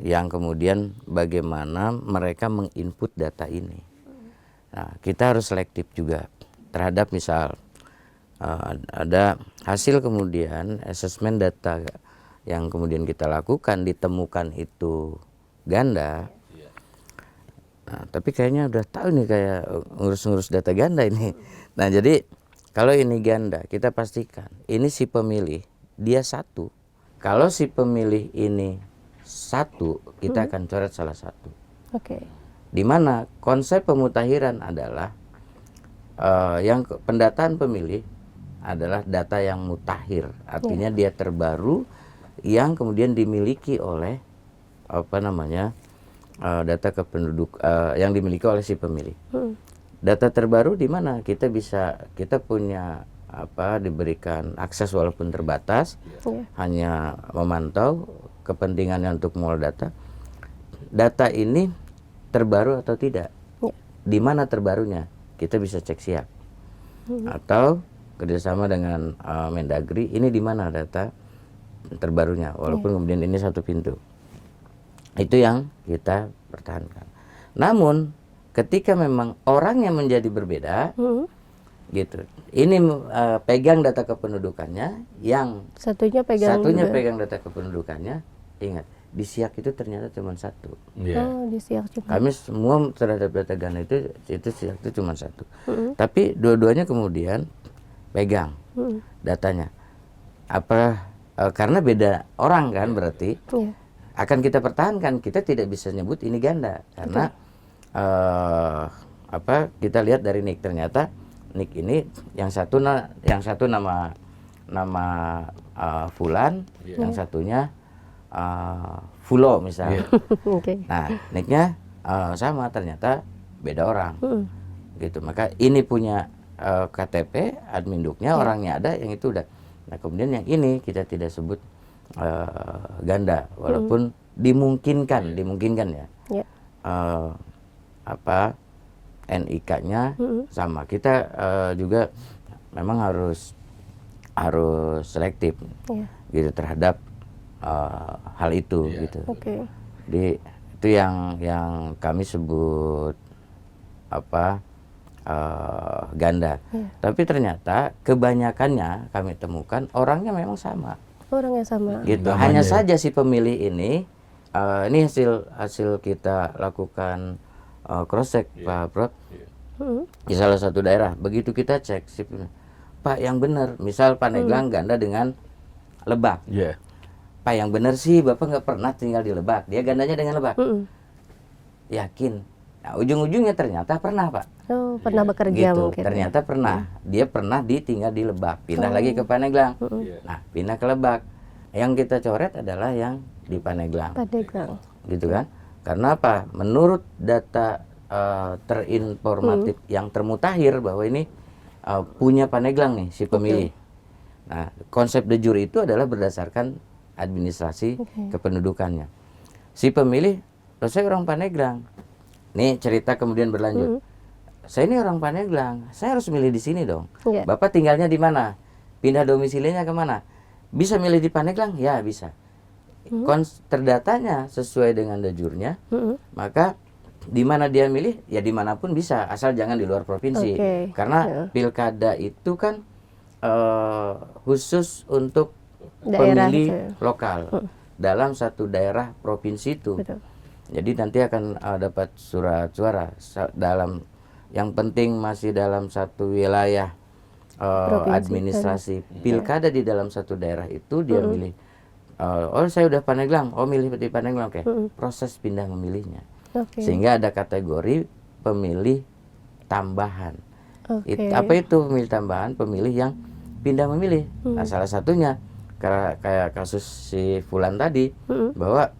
yang kemudian bagaimana mereka menginput data ini. Nah, kita harus selektif juga terhadap misal ada hasil kemudian asesmen data yang kemudian kita lakukan ditemukan itu ganda. Nah, tapi kayaknya udah tahu nih kayak ngurus-ngurus data ganda ini. Nah, jadi kalau ini ganda kita pastikan ini si pemilih dia satu. Kalau si pemilih ini satu, kita akan coret salah satu. Di mana konsep pemutakhiran adalah yang pendataan pemilih adalah data yang mutakhir, artinya dia terbaru yang kemudian dimiliki oleh data kependuduk yang dimiliki oleh si pemilih. Data terbaru di mana kita punya diberikan akses walaupun terbatas, hanya memantau kepentingannya untuk mengolah data. Data ini terbaru atau tidak? Di mana terbarunya? Kita bisa cek siap. Atau kerjasama dengan Mendagri, ini di mana data terbarunya, walaupun kemudian ini satu pintu. Itu yang kita pertahankan. Namun ketika memang orangnya menjadi berbeda, gitu. Ini pegang data kependudukannya, yang Satunya pegang pegang data kependudukannya. Ingat, di SIAK itu ternyata cuma satu. Oh, di SIAK juga. Kami semua terhadap data ganda itu SIAK itu cuma satu. Tapi dua-duanya kemudian pegang datanya. Karena beda orang kan, berarti Iya. akan kita pertahankan. Kita tidak bisa nyebut ini ganda karena kita lihat dari nik, ternyata nik ini yang satu nama Fulan, yang satunya Fulo misalnya. Oke. Nah, niknya sama, ternyata beda orang. Gitu. Maka ini punya KTP, adminduknya, orangnya ada, yang itu udah. Nah, kemudian yang ini kita tidak sebut ganda, walaupun dimungkinkan ya. Ya. NIK-nya sama. Kita juga memang harus selektif gitu terhadap hal itu gitu. Oke. Jadi itu yang kami sebut ganda. Tapi ternyata kebanyakannya kami temukan orangnya memang sama. Orangnya sama. Gitu. Hanya saja si pemilih ini hasil kita lakukan cross check, Pak Prof. Di salah satu daerah, begitu kita cek Pak yang benar, misal Pandeglang ganda dengan Lebak. Pak yang benar sih, Bapak nggak pernah tinggal di Lebak, dia gandanya dengan Lebak. Yakin? Nah, ujung-ujungnya ternyata pernah, Pak. Oh, pernah bekerja Gitu. mungkin. Ternyata pernah. Dia pernah tinggal di Lebak, pindah lagi ke Pandeglang. Nah, pindah ke Lebak. Yang kita coret adalah yang di Pandeglang. Pandeglang. Gitu kan? Karena apa? Menurut data terinformatif yang termutakhir bahwa ini punya Pandeglang nih si pemilih. Nah, konsep de jure itu adalah berdasarkan administrasi kependudukannya. Si pemilih, saya orang Pandeglang. Nih cerita kemudian berlanjut. Saya ini orang Pandeglang, saya harus milih di sini dong. Bapak tinggalnya di mana? Pindah domisilinya kemana? Bisa milih di Pandeglang? Ya bisa. Terdatanya sesuai dengan de jure-nya, maka di mana dia milih, ya dimanapun bisa, asal jangan di luar provinsi. Karena pilkada itu kan khusus untuk pemilih lokal dalam satu daerah provinsi itu. Jadi nanti akan dapat surat suara dalam, yang penting masih dalam satu wilayah administrasi pilkada di dalam satu daerah itu dia milih. Oh saya udah Pandeglang, oh milih di Pandeglang, oke. Proses pindah memilihnya. Sehingga ada kategori pemilih tambahan. Apa itu pemilih tambahan? Pemilih yang pindah memilih. Nah, salah satunya kayak kasus si Fulan tadi, bahwa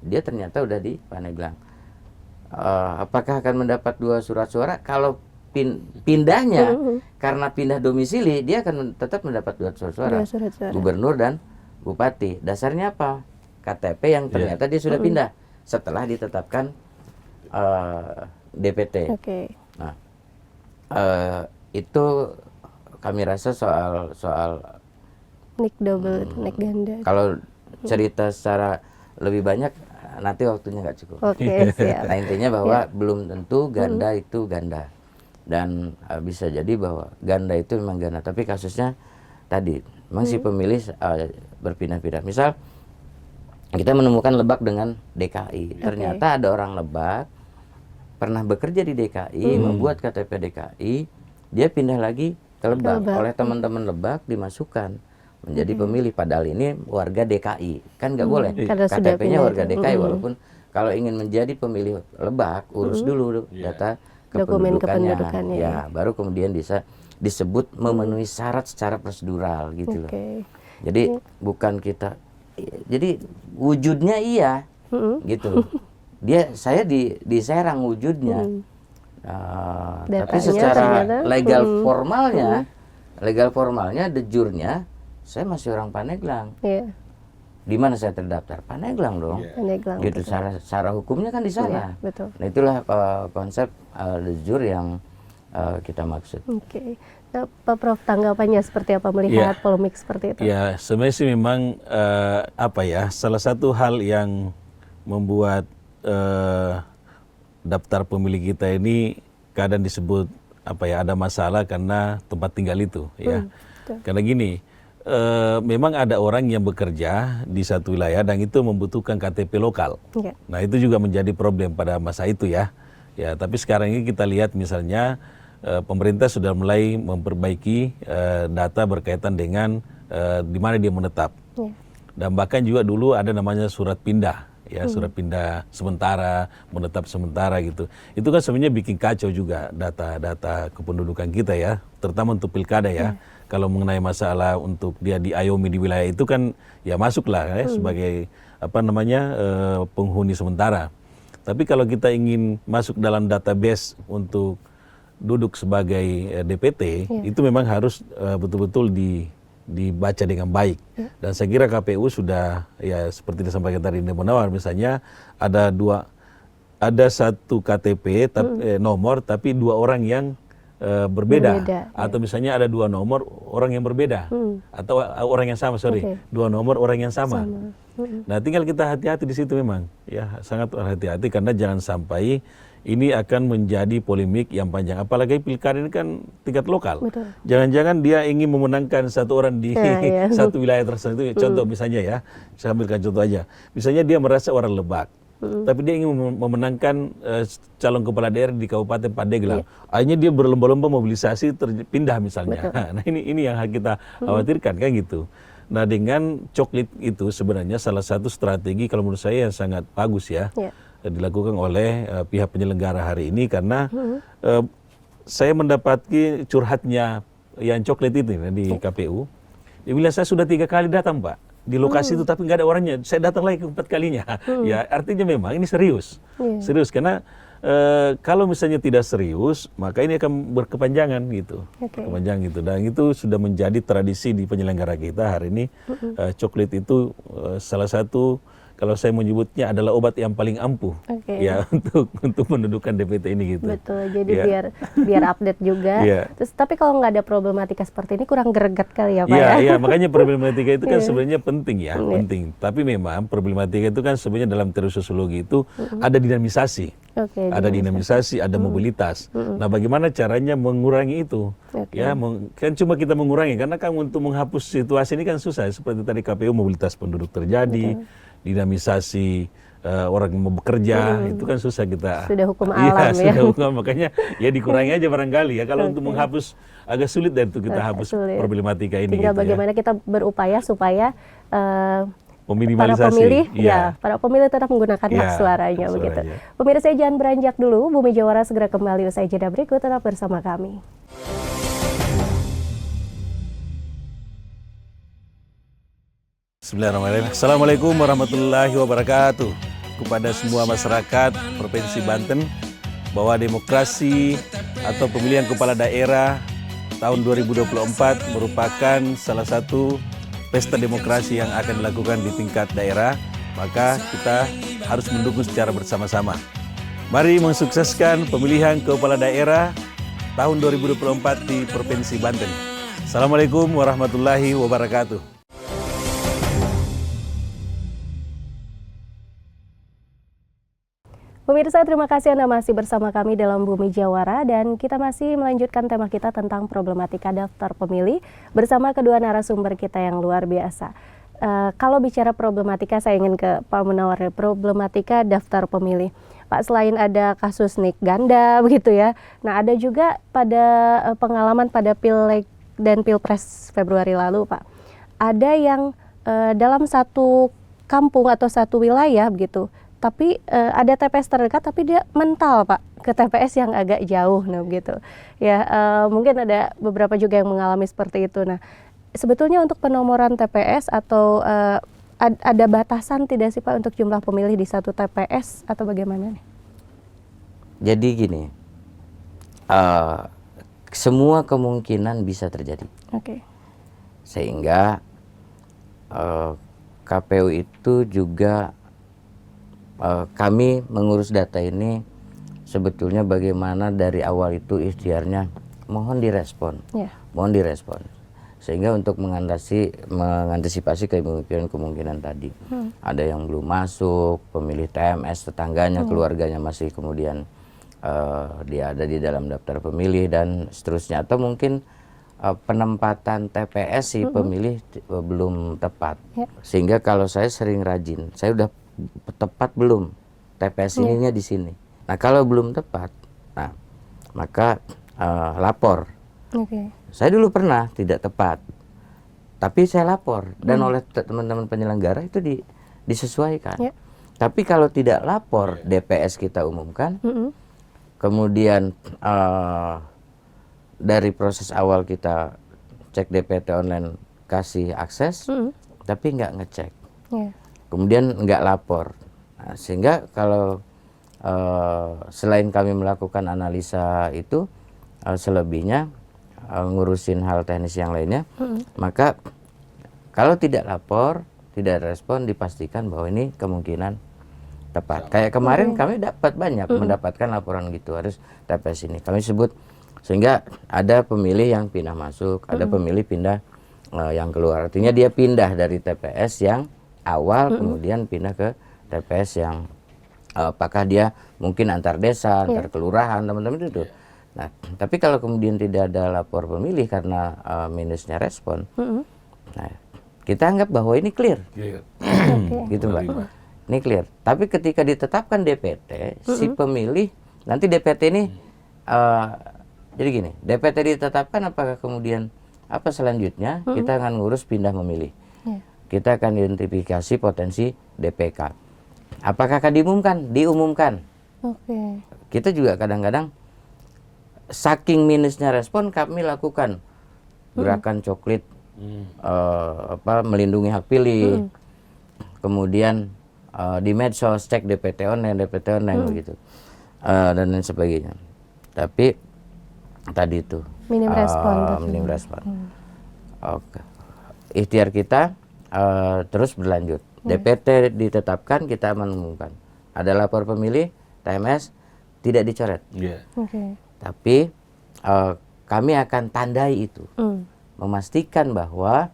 dia ternyata udah di Pandeglang. Apakah akan mendapat 2 surat suara? Kalau pindahnya karena pindah domisili, dia akan tetap mendapat 2 surat suara. Gubernur dan bupati. Dasarnya apa? KTP yang ternyata dia sudah pindah setelah ditetapkan DPT. Nah, itu kami rasa soal nik double, nik ganda. Kalau cerita secara lebih banyak nanti waktunya nggak cukup. Siap. Nah, intinya bahwa belum tentu ganda itu ganda, dan bisa jadi bahwa ganda itu memang ganda, tapi kasusnya tadi memang si pemilih berpindah-pindah. Misal kita menemukan Lebak dengan DKI, ternyata ada orang Lebak pernah bekerja di DKI, membuat KTP DKI, dia pindah lagi ke Lebak. Oleh teman-teman Lebak dimasukkan menjadi pemilih, padahal ini warga DKI, kan nggak boleh. KTP-nya warga DKI, walaupun kalau ingin menjadi pemilih Lebak, urus dulu data kependudukannya. Ya, baru kemudian bisa disebut memenuhi syarat secara prosedural gitu loh. Jadi bukan kita, jadi wujudnya iya, gitu. Saya di Serang wujudnya, tapi secara legal formalnya, de jure-nya saya masih orang Pandeglang. Di mana saya terdaftar? Pandeglang dong. Pandeglang. Gitu, secara hukumnya kan di sana. Nah, itulah konsep de jure yang kita maksud. Pak Prof, tanggapannya seperti apa melihat polemik seperti itu? Ya, sebenarnya sih memang salah satu hal yang membuat daftar pemilih kita ini kadang disebut ada masalah karena tempat tinggal itu, ya. Karena gini, memang ada orang yang bekerja di satu wilayah dan itu membutuhkan KTP lokal. Nah, itu juga menjadi problem pada masa itu, ya. Ya, tapi sekarang ini kita lihat misalnya pemerintah sudah mulai memperbaiki data berkaitan dengan di mana dia menetap. Dan bahkan juga dulu ada namanya surat pindah, ya, surat pindah sementara, menetap sementara gitu. Itu kan sebenarnya bikin kacau juga data-data kependudukan kita, ya, terutama untuk pilkada, ya. Kalau mengenai masalah untuk dia diayomi di wilayah itu kan ya masuklah, ya, sebagai penghuni sementara. Tapi kalau kita ingin masuk dalam database untuk duduk sebagai DPT, itu memang harus betul-betul dibaca dengan baik. Dan saya kira KPU sudah, ya, seperti disampaikan tadi Ibu Nawar, misalnya ada satu KTP nomor tapi dua orang yang berbeda. Atau misalnya ada dua nomor orang yang berbeda, atau orang yang sama, dua nomor orang yang sama. Nah, tinggal kita hati-hati di situ memang, ya, sangat hati-hati karena jangan sampai ini akan menjadi polemik yang panjang. Apalagi pilkada ini kan tingkat lokal. Jangan-jangan dia ingin memenangkan satu orang di satu wilayah tertentu. Contoh misalnya, ya, saya ambilkan contoh aja. Misalnya dia merasa orang Lebak, tapi dia ingin memenangkan calon kepala daerah di Kabupaten Pandeglang. Akhirnya dia berlomba-lomba mobilisasi pindah misalnya. Nah, ini yang kita khawatirkan, kan gitu. Nah, dengan coklit itu sebenarnya salah satu strategi kalau menurut saya yang sangat bagus, ya, dilakukan oleh pihak penyelenggara hari ini karena saya mendapati curhatnya yang coklit itu di KPU. Dia bilang saya sudah 3 kali datang, Pak, di lokasi itu tapi nggak ada orangnya. Saya datang lagi ke 4 kalinya. Ya, artinya memang ini serius, serius karena kalau misalnya tidak serius maka ini akan berkepanjangan gitu, kepanjangan gitu. Dan itu sudah menjadi tradisi di penyelenggara kita hari ini. Coklit itu salah satu, kalau saya menyebutnya adalah obat yang paling ampuh, ya, untuk mendudukan DPT ini gitu. Betul, jadi biar update juga. Terus tapi kalau nggak ada problematika seperti ini kurang greget kali, ya, Pak, ya? Iya, makanya problematika itu kan sebenarnya penting, ya, penting. Tapi memang problematika itu kan sebenarnya dalam teori sosiologi itu ada dinamisasi. Ada dinamisasi, ada mobilitas. Nah, bagaimana caranya mengurangi itu? Ya, kan cuma kita mengurangi karena kan untuk menghapus situasi ini kan susah. Seperti tadi KPU mobilitas penduduk terjadi, dinamisasi orang yang mau bekerja, itu kan susah kita. Sudah hukum alam, ya. Sudah hukum, makanya ya dikurangi aja barangkali, ya. Kalau untuk menghapus agak sulit dan itu kita hapus problematika ini. Tinggal gitu, bagaimana kita berupaya supaya para pemilih, para pemilih tetap menggunakan hak suaranya, begitu. Pemirsa, jangan beranjak dulu. Bumi Jawara segera kembali usai jeda berikut, tetap bersama kami. Bismillahirrahmanirrahim. Assalamualaikum warahmatullahi wabarakatuh. Kepada semua masyarakat Provinsi Banten, bahwa demokrasi atau pemilihan kepala daerah tahun 2024 merupakan salah satu pesta demokrasi yang akan dilakukan di tingkat daerah, maka kita harus mendukung secara bersama-sama. Mari mensukseskan pemilihan kepala daerah tahun 2024 di Provinsi Banten. Assalamualaikum warahmatullahi wabarakatuh. Pemirsa, terima kasih Anda masih bersama kami dalam Bumi Jawara dan kita masih melanjutkan tema kita tentang problematika daftar pemilih bersama kedua narasumber kita yang luar biasa. Kalau bicara problematika, saya ingin ke Pak Munawar, problematika daftar pemilih. Pak, selain ada kasus nik ganda begitu, ya. Nah, ada juga pada pengalaman pada Pileg dan Pilpres Februari lalu, Pak. Ada yang dalam satu kampung atau satu wilayah begitu, tapi ada TPS terdekat tapi dia mental, Pak, ke TPS yang agak jauh, nah begitu. Ya, mungkin ada beberapa juga yang mengalami seperti itu. Nah, sebetulnya untuk penomoran TPS atau ada batasan tidak sih, Pak, untuk jumlah pemilih di satu TPS atau bagaimana nih? Jadi gini, semua kemungkinan bisa terjadi. Sehingga KPU itu juga kami mengurus data ini sebetulnya bagaimana dari awal itu ikhtiarnya mohon direspon, Ya. mohon direspon, sehingga untuk mengantisipasi kemungkinan tadi. Ada yang belum masuk, pemilih TMS tetangganya, keluarganya masih kemudian dia ada di dalam daftar pemilih dan seterusnya, atau mungkin penempatan TPS si pemilih belum tepat, sehingga kalau saya sering rajin, saya udah tepat belum TPS ininya di sini. Nah kalau belum tepat, nah maka lapor. Oke. Saya dulu pernah tidak tepat, tapi saya lapor dan oleh teman-teman penyelenggara itu disesuaikan. Ya. Tapi kalau tidak lapor, DPS kita umumkan, kemudian dari proses awal kita cek DPT online kasih akses, tapi nggak ngecek, kemudian nggak lapor. Nah, sehingga kalau selain kami melakukan analisa itu, selebihnya ngurusin hal teknis yang lainnya, maka kalau tidak lapor, tidak respon, dipastikan bahwa ini kemungkinan tepat. Kayak kemarin kami dapat banyak mendapatkan laporan gitu, harus TPS ini. Kami sebut, sehingga ada pemilih yang pindah masuk, ada pemilih pindah yang keluar. Artinya dia pindah dari TPS yang awal, kemudian pindah ke TPS yang apakah dia mungkin antar desa, antar kelurahan, teman-teman itu. Nah, tapi kalau kemudian tidak ada lapor pemilih karena minusnya respon, nah, kita anggap bahwa ini clear, gitu Mbak. Ini clear. Tapi ketika ditetapkan DPT, si pemilih nanti DPT ini jadi gini, DPT ditetapkan, apakah kemudian apa selanjutnya kita akan ngurus pindah memilih. Kita akan identifikasi potensi DPK. Apakah akan diumumkan? Diumumkan. Kita juga kadang-kadang saking minusnya respon, kami lakukan gerakan coklit, melindungi hak pilih, kemudian di medsos cek DPT online begitu, dan lain sebagainya. Tapi tadi itu minim respon. Minim respon. Oke. Ikhtiar kita terus berlanjut. DPT ditetapkan, kita mengumumkan. Ada lapor pemilih, TMS tidak dicoret. Tapi kami akan tandai itu, memastikan bahwa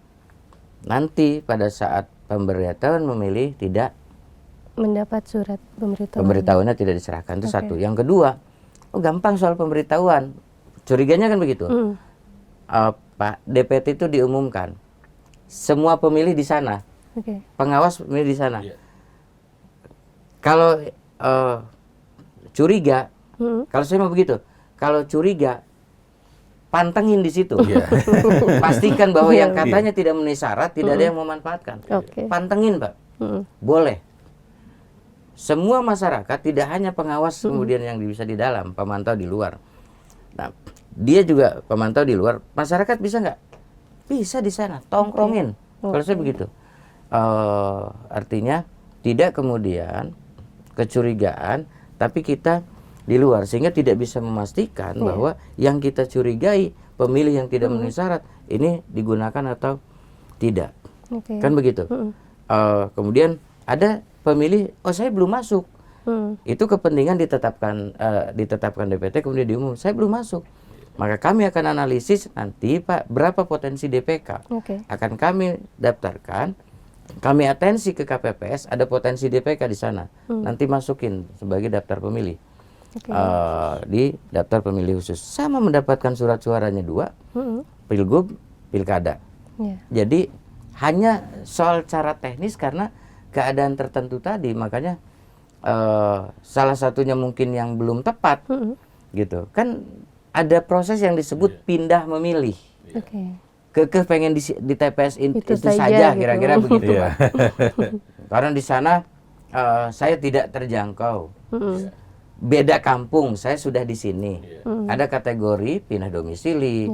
nanti pada saat pemberitahuan memilih tidak mendapat surat pemberitahuan. Pemberitahuannya tidak diserahkan, itu satu. Yang kedua, gampang soal pemberitahuan. Curiganya kan begitu. Pak, DPT itu diumumkan. Semua pemilih di sana. Pengawas pemilih di sana. Kalau curiga, kalau saya mau begitu, kalau curiga, pantengin di situ. Pastikan bahwa yang katanya tidak memenuhi syarat, tidak ada yang memanfaatkan. Pantengin, Pak. Boleh. Semua masyarakat, tidak hanya pengawas kemudian yang bisa di dalam, pemantau di luar. Nah, dia juga pemantau di luar. Masyarakat bisa nggak? Bisa di sana, tongkrongin. Kalau saya begitu. Artinya tidak kemudian kecurigaan, tapi kita di luar, sehingga tidak bisa memastikan bahwa yang kita curigai pemilih yang tidak memenuhi syarat ini digunakan atau tidak. Kan begitu. Kemudian ada pemilih, saya belum masuk. Itu kepentingan ditetapkan DPT, kemudian diumum, saya belum masuk. Maka kami akan analisis nanti, Pak, berapa potensi DPK. Akan kami daftarkan, kami atensi ke KPPS, ada potensi DPK di sana. Nanti masukin sebagai daftar pemilih. Di daftar pemilih khusus. Sama mendapatkan surat suaranya 2, Pilgub, Pilkada. Jadi hanya soal cara teknis karena keadaan tertentu tadi, makanya salah satunya mungkin yang belum tepat, gitu kan. Ada proses yang disebut pindah memilih. Kekeh pengen di TPS itu saja, kira-kira gitu. Begitu, Pak. Karena di sana saya tidak terjangkau. Beda kampung, saya sudah di sini. Ada kategori pindah domisili,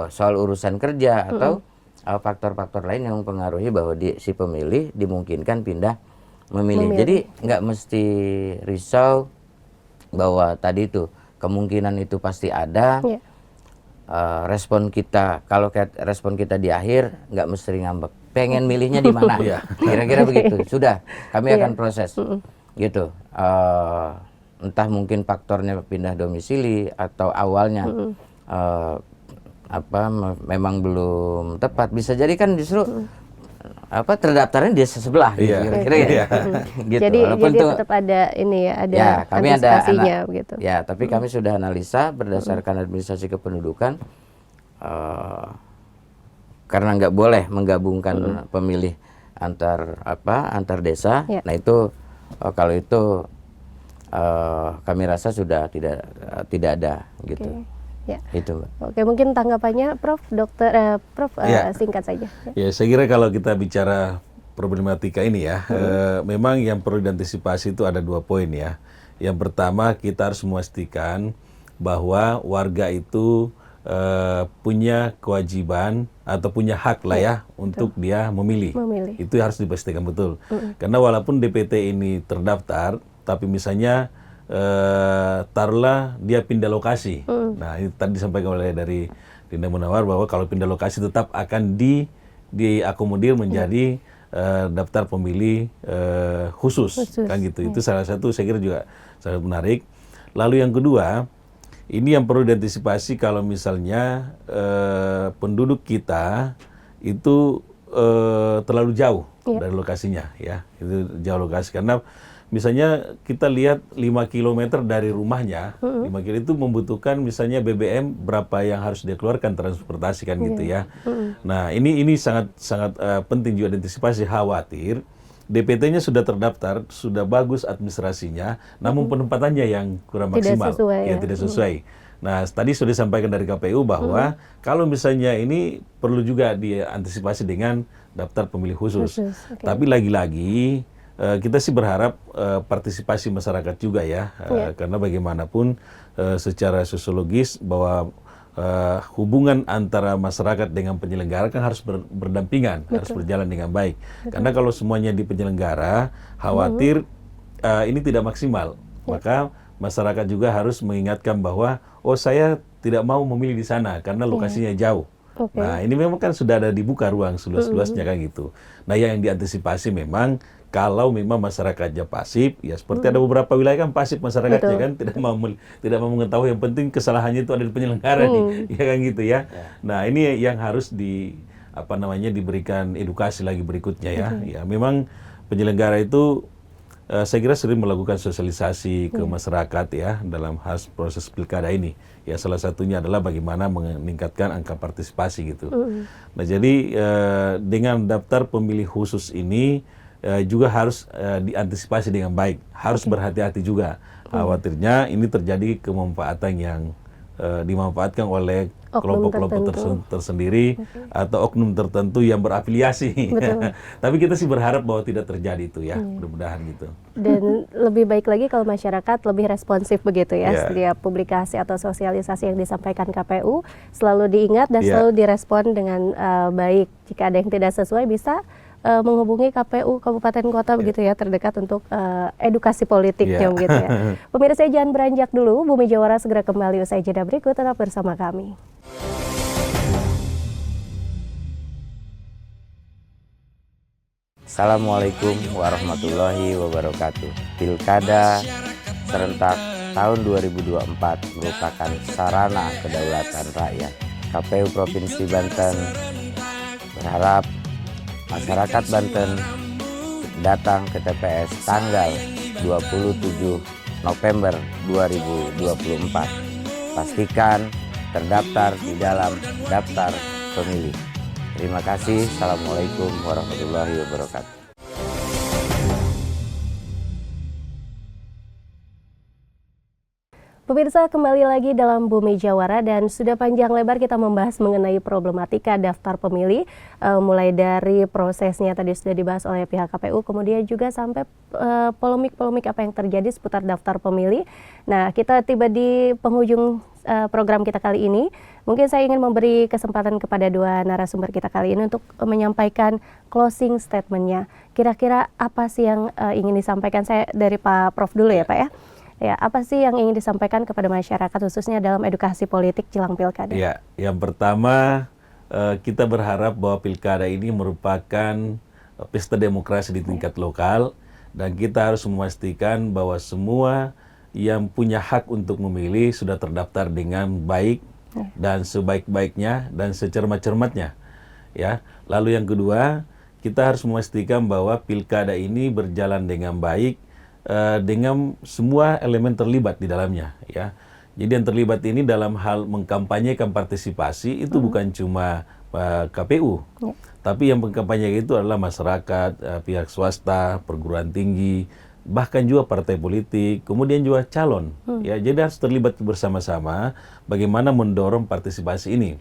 soal urusan kerja atau faktor-faktor lain yang mempengaruhi bahwa si pemilih dimungkinkan pindah memilih. Jadi nggak mesti risau bahwa tadi itu kemungkinan itu pasti ada. Respon kita, kalau respon kita di akhir nggak mesti ngambek. Pengen milihnya di mana? Kira-kira begitu. Sudah, kami akan proses. Gitu. entah mungkin faktornya pindah domisili atau awalnya memang belum tepat, bisa jadi kan justru terdaftarnya di desa sebelah gitu, kira-kira gitu. Jadi Walaupun jadi itu, tetap ada ini ya, ada ya, kami ada antisipasinya begitu. Ya, tapi kami sudah analisa berdasarkan administrasi kependudukan, karena nggak boleh menggabungkan pemilih antar desa. Nah itu kalau itu kami rasa sudah tidak ada gitu. Ya. Itu. Oke, mungkin tanggapannya Prof. Singkat saja. Ya, saya kira kalau kita bicara problematika ini ya, memang yang perlu diantisipasi itu ada 2 poin ya. Yang pertama, kita harus memastikan bahwa warga itu punya kewajiban atau punya hak lah ya untuk dia memilih. Itu harus dipastikan betul. Karena walaupun DPT ini terdaftar, tapi misalnya taruhlah dia pindah lokasi. Nah, ini tadi disampaikan oleh dari Dinda Munawar bahwa kalau pindah lokasi tetap akan diakomodir menjadi daftar pemilih khusus kan gitu. Itu salah satu saya kira juga sangat menarik. Lalu yang kedua, ini yang perlu diantisipasi kalau misalnya penduduk kita itu terlalu jauh dari lokasinya ya. Itu jauh lokasi karena misalnya kita lihat 5 km dari rumahnya, 5 km itu membutuhkan misalnya BBM berapa yang harus dia keluarkan transportasi kan gitu ya. Nah, ini sangat penting juga antisipasi, khawatir DPT-nya sudah terdaftar, sudah bagus administrasinya, namun penempatannya yang kurang maksimal, tidak sesuai. Nah, tadi sudah disampaikan dari KPU bahwa kalau misalnya ini perlu juga diantisipasi dengan daftar pemilih khusus. Tapi lagi-lagi kita sih berharap partisipasi masyarakat juga ya, karena bagaimanapun secara sosiologis bahwa hubungan antara masyarakat dengan penyelenggara kan harus berdampingan, harus berjalan dengan baik. Karena kalau semuanya di penyelenggara, khawatir ini tidak maksimal. Maka masyarakat juga harus mengingatkan bahwa, oh saya tidak mau memilih di sana karena lokasinya jauh. Nah, ini memang kan sudah ada dibuka ruang seluas-luasnya kan gitu. Nah, yang diantisipasi memang kalau memang masyarakatnya pasif, ya seperti ada beberapa wilayah kan pasif masyarakatnya kan tidak mau mengetahui, yang penting kesalahannya itu ada di penyelenggara nih, ya kan gitu ya. Nah, ini yang harus diberikan edukasi lagi berikutnya ya. Ya memang penyelenggara itu saya kira sering melakukan sosialisasi ke masyarakat ya dalam proses pilkada ini. Ya salah satunya adalah bagaimana meningkatkan angka partisipasi gitu. Nah, jadi dengan daftar pemilih khusus ini juga harus diantisipasi dengan baik, harus berhati-hati juga. Khawatirnya ini terjadi kemanfaatan yang dimanfaatkan oleh kelompok-kelompok tersendiri atau oknum tertentu yang berafiliasi. Tapi kita sih berharap bahwa tidak terjadi itu ya, mudah-mudahan gitu. Dan lebih baik lagi kalau masyarakat lebih responsif begitu ya, setiap publikasi atau sosialisasi yang disampaikan KPU selalu diingat dan selalu direspon dengan baik. Jika ada yang tidak sesuai bisa menghubungi KPU Kabupaten Kota begitu ya terdekat untuk edukasi politiknya begitu ya. Pemirsa jangan beranjak dulu, Bumi Jawara segera kembali usai jeda berikut, tetap bersama kami. Assalamualaikum warahmatullahi wabarakatuh. Pilkada serentak tahun 2024 merupakan sarana kedaulatan rakyat. KPU Provinsi Banten berharap masyarakat Banten datang ke TPS tanggal 27 November 2024. Pastikan terdaftar di dalam daftar pemilih. Terima kasih. Assalamualaikum warahmatullahi wabarakatuh. Pemirsa, kembali lagi dalam Bumi Jawara dan sudah panjang lebar kita membahas mengenai problematika daftar pemilih, mulai dari prosesnya tadi sudah dibahas oleh pihak KPU, kemudian juga sampai polemik-polemik apa yang terjadi seputar daftar pemilih. Nah, kita tiba di penghujung program kita kali ini. Mungkin saya ingin memberi kesempatan kepada dua narasumber kita kali ini untuk menyampaikan closing statement-nya. Kira-kira apa sih yang ingin disampaikan? Saya dari Pak Prof dulu ya Pak ya. Ya, apa sih yang ingin disampaikan kepada masyarakat khususnya dalam edukasi politik jelang pilkada? Ya, yang pertama kita berharap bahwa pilkada ini merupakan pesta demokrasi di tingkat lokal dan kita harus memastikan bahwa semua yang punya hak untuk memilih sudah terdaftar dengan baik dan sebaik-baiknya dan secermat-cermatnya. Ya. Lalu yang kedua, kita harus memastikan bahwa pilkada ini berjalan dengan baik dengan semua elemen terlibat di dalamnya. Ya. Jadi yang terlibat ini dalam hal mengkampanyekan partisipasi itu bukan cuma KPU, tapi yang mengkampanyekan itu adalah masyarakat, pihak swasta, perguruan tinggi, bahkan juga partai politik, kemudian juga calon. Ya, jadi harus terlibat bersama-sama bagaimana mendorong partisipasi ini.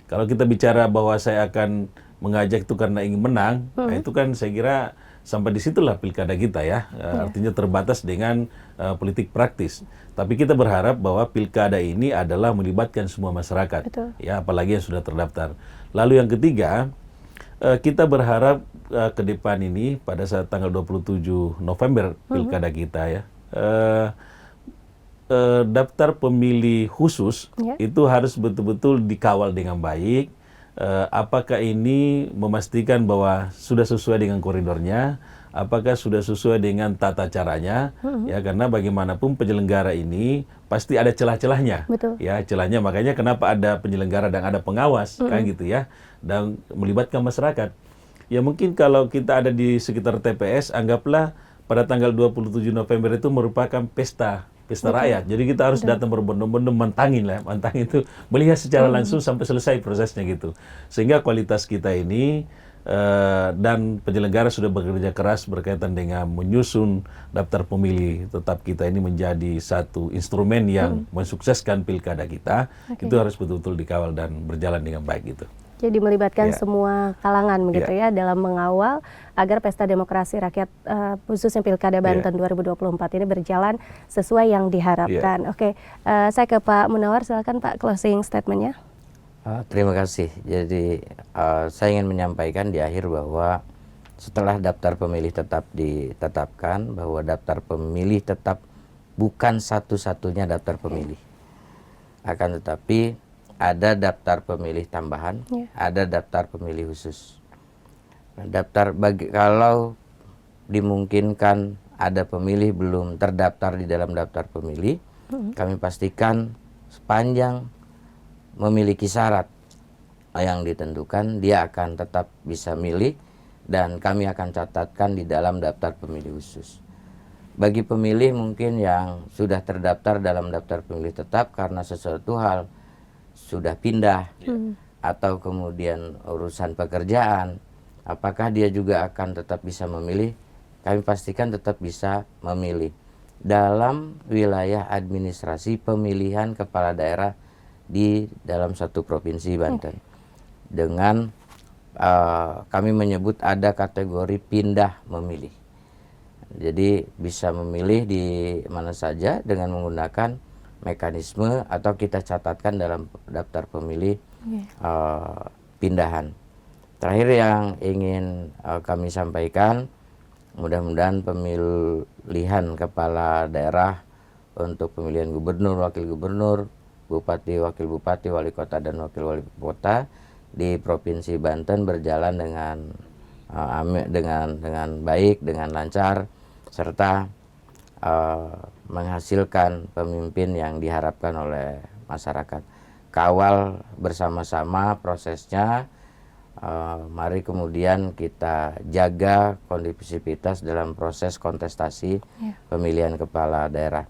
Kalau kita bicara bahwa saya akan mengajak itu karena ingin menang, nah itu kan saya kira sampai di situlah pilkada kita ya. Artinya terbatas dengan politik praktis. Tapi kita berharap bahwa pilkada ini adalah melibatkan semua masyarakat. Betul. Ya, apalagi yang sudah terdaftar. Lalu yang ketiga, kita berharap ke depan ini pada saat tanggal 27 November pilkada kita ya, daftar pemilih khusus itu harus betul-betul dikawal dengan baik. Apakah ini memastikan bahwa sudah sesuai dengan koridornya, apakah sudah sesuai dengan tata caranya, ya karena bagaimanapun penyelenggara ini pasti ada celah-celahnya, ya celahnya makanya kenapa ada penyelenggara dan ada pengawas kan gitu ya, dan melibatkan masyarakat. Ya mungkin kalau kita ada di sekitar TPS, anggaplah pada tanggal 27 November itu merupakan pesta rakyat. Jadi kita harus datang berbondong-bondong mantangin itu melihat secara langsung sampai selesai prosesnya gitu. Sehingga kualitas kita ini dan penyelenggara sudah bekerja keras berkaitan dengan menyusun daftar pemilih tetap kita ini menjadi satu instrumen yang mensukseskan pilkada kita. Itu harus betul-betul dikawal dan berjalan dengan baik gitu. Jadi melibatkan semua kalangan begitu ya dalam mengawal agar pesta demokrasi rakyat khususnya Pilkada Banten 2024 ini berjalan sesuai yang diharapkan. Oke, saya ke Pak Munawar, silakan Pak closing statement-nya. Terima kasih. Jadi saya ingin menyampaikan di akhir bahwa setelah daftar pemilih tetap ditetapkan, bahwa daftar pemilih tetap bukan satu-satunya daftar pemilih. Akan tetapi ada daftar pemilih tambahan, ada daftar pemilih khusus. Kalau dimungkinkan ada pemilih belum terdaftar di dalam daftar pemilih, kami pastikan sepanjang memiliki syarat yang ditentukan, dia akan tetap bisa milih dan kami akan catatkan di dalam daftar pemilih khusus. Bagi pemilih mungkin yang sudah terdaftar dalam daftar pemilih tetap karena sesuatu hal sudah pindah atau kemudian urusan pekerjaan, apakah dia juga akan tetap bisa memilih? Kami pastikan tetap bisa memilih dalam wilayah administrasi pemilihan kepala daerah di dalam satu provinsi Banten. Dengan kami menyebut ada kategori pindah memilih. Jadi bisa memilih di mana saja dengan menggunakan mekanisme atau kita catatkan dalam daftar pemilih pindahan. Terakhir yang ingin kami sampaikan, mudah-mudahan pemilihan kepala daerah untuk pemilihan gubernur, wakil gubernur, bupati, wakil bupati, wali kota dan wakil wali kota di Provinsi Banten berjalan dengan baik, dengan lancar, serta menghasilkan pemimpin yang diharapkan oleh masyarakat. Kawal bersama-sama prosesnya, mari kemudian kita jaga kondisivitas dalam proses kontestasi pemilihan kepala daerah.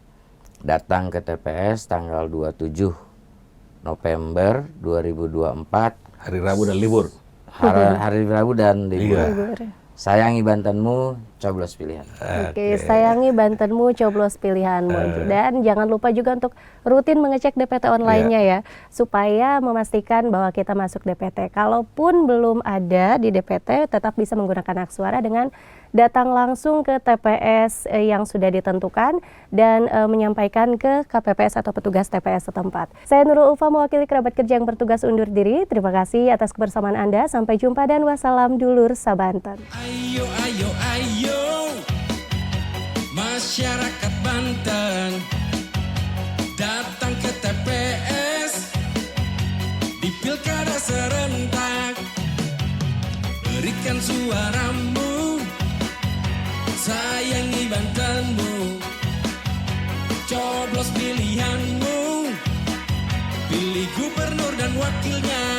Datang ke TPS tanggal 27 November 2024. Hari Rabu dan libur. Hari Rabu dan libur. Sayangi Bantenmu, coblos pilihan. Oke, sayangi Bantenmu, coblos pilihanmu. Dan jangan lupa juga untuk rutin mengecek DPT online-nya ya, supaya memastikan bahwa kita masuk DPT. Kalaupun belum ada di DPT, tetap bisa menggunakan hak suara dengan datang langsung ke TPS yang sudah ditentukan dan menyampaikan ke KPPS atau petugas TPS setempat. Saya Nurul Ulfa, mewakili kerabat kerja yang bertugas undur diri. Terima kasih atas kebersamaan Anda. Sampai jumpa dan wassalam dulur sabanten. Ayo, ayo, ayo, masyarakat Banten, datang ke TPS di Pilkada serentak, berikan suaramu, sayangi Bantenmu, Coblos pilihanmu, pilih gubernur dan wakilnya.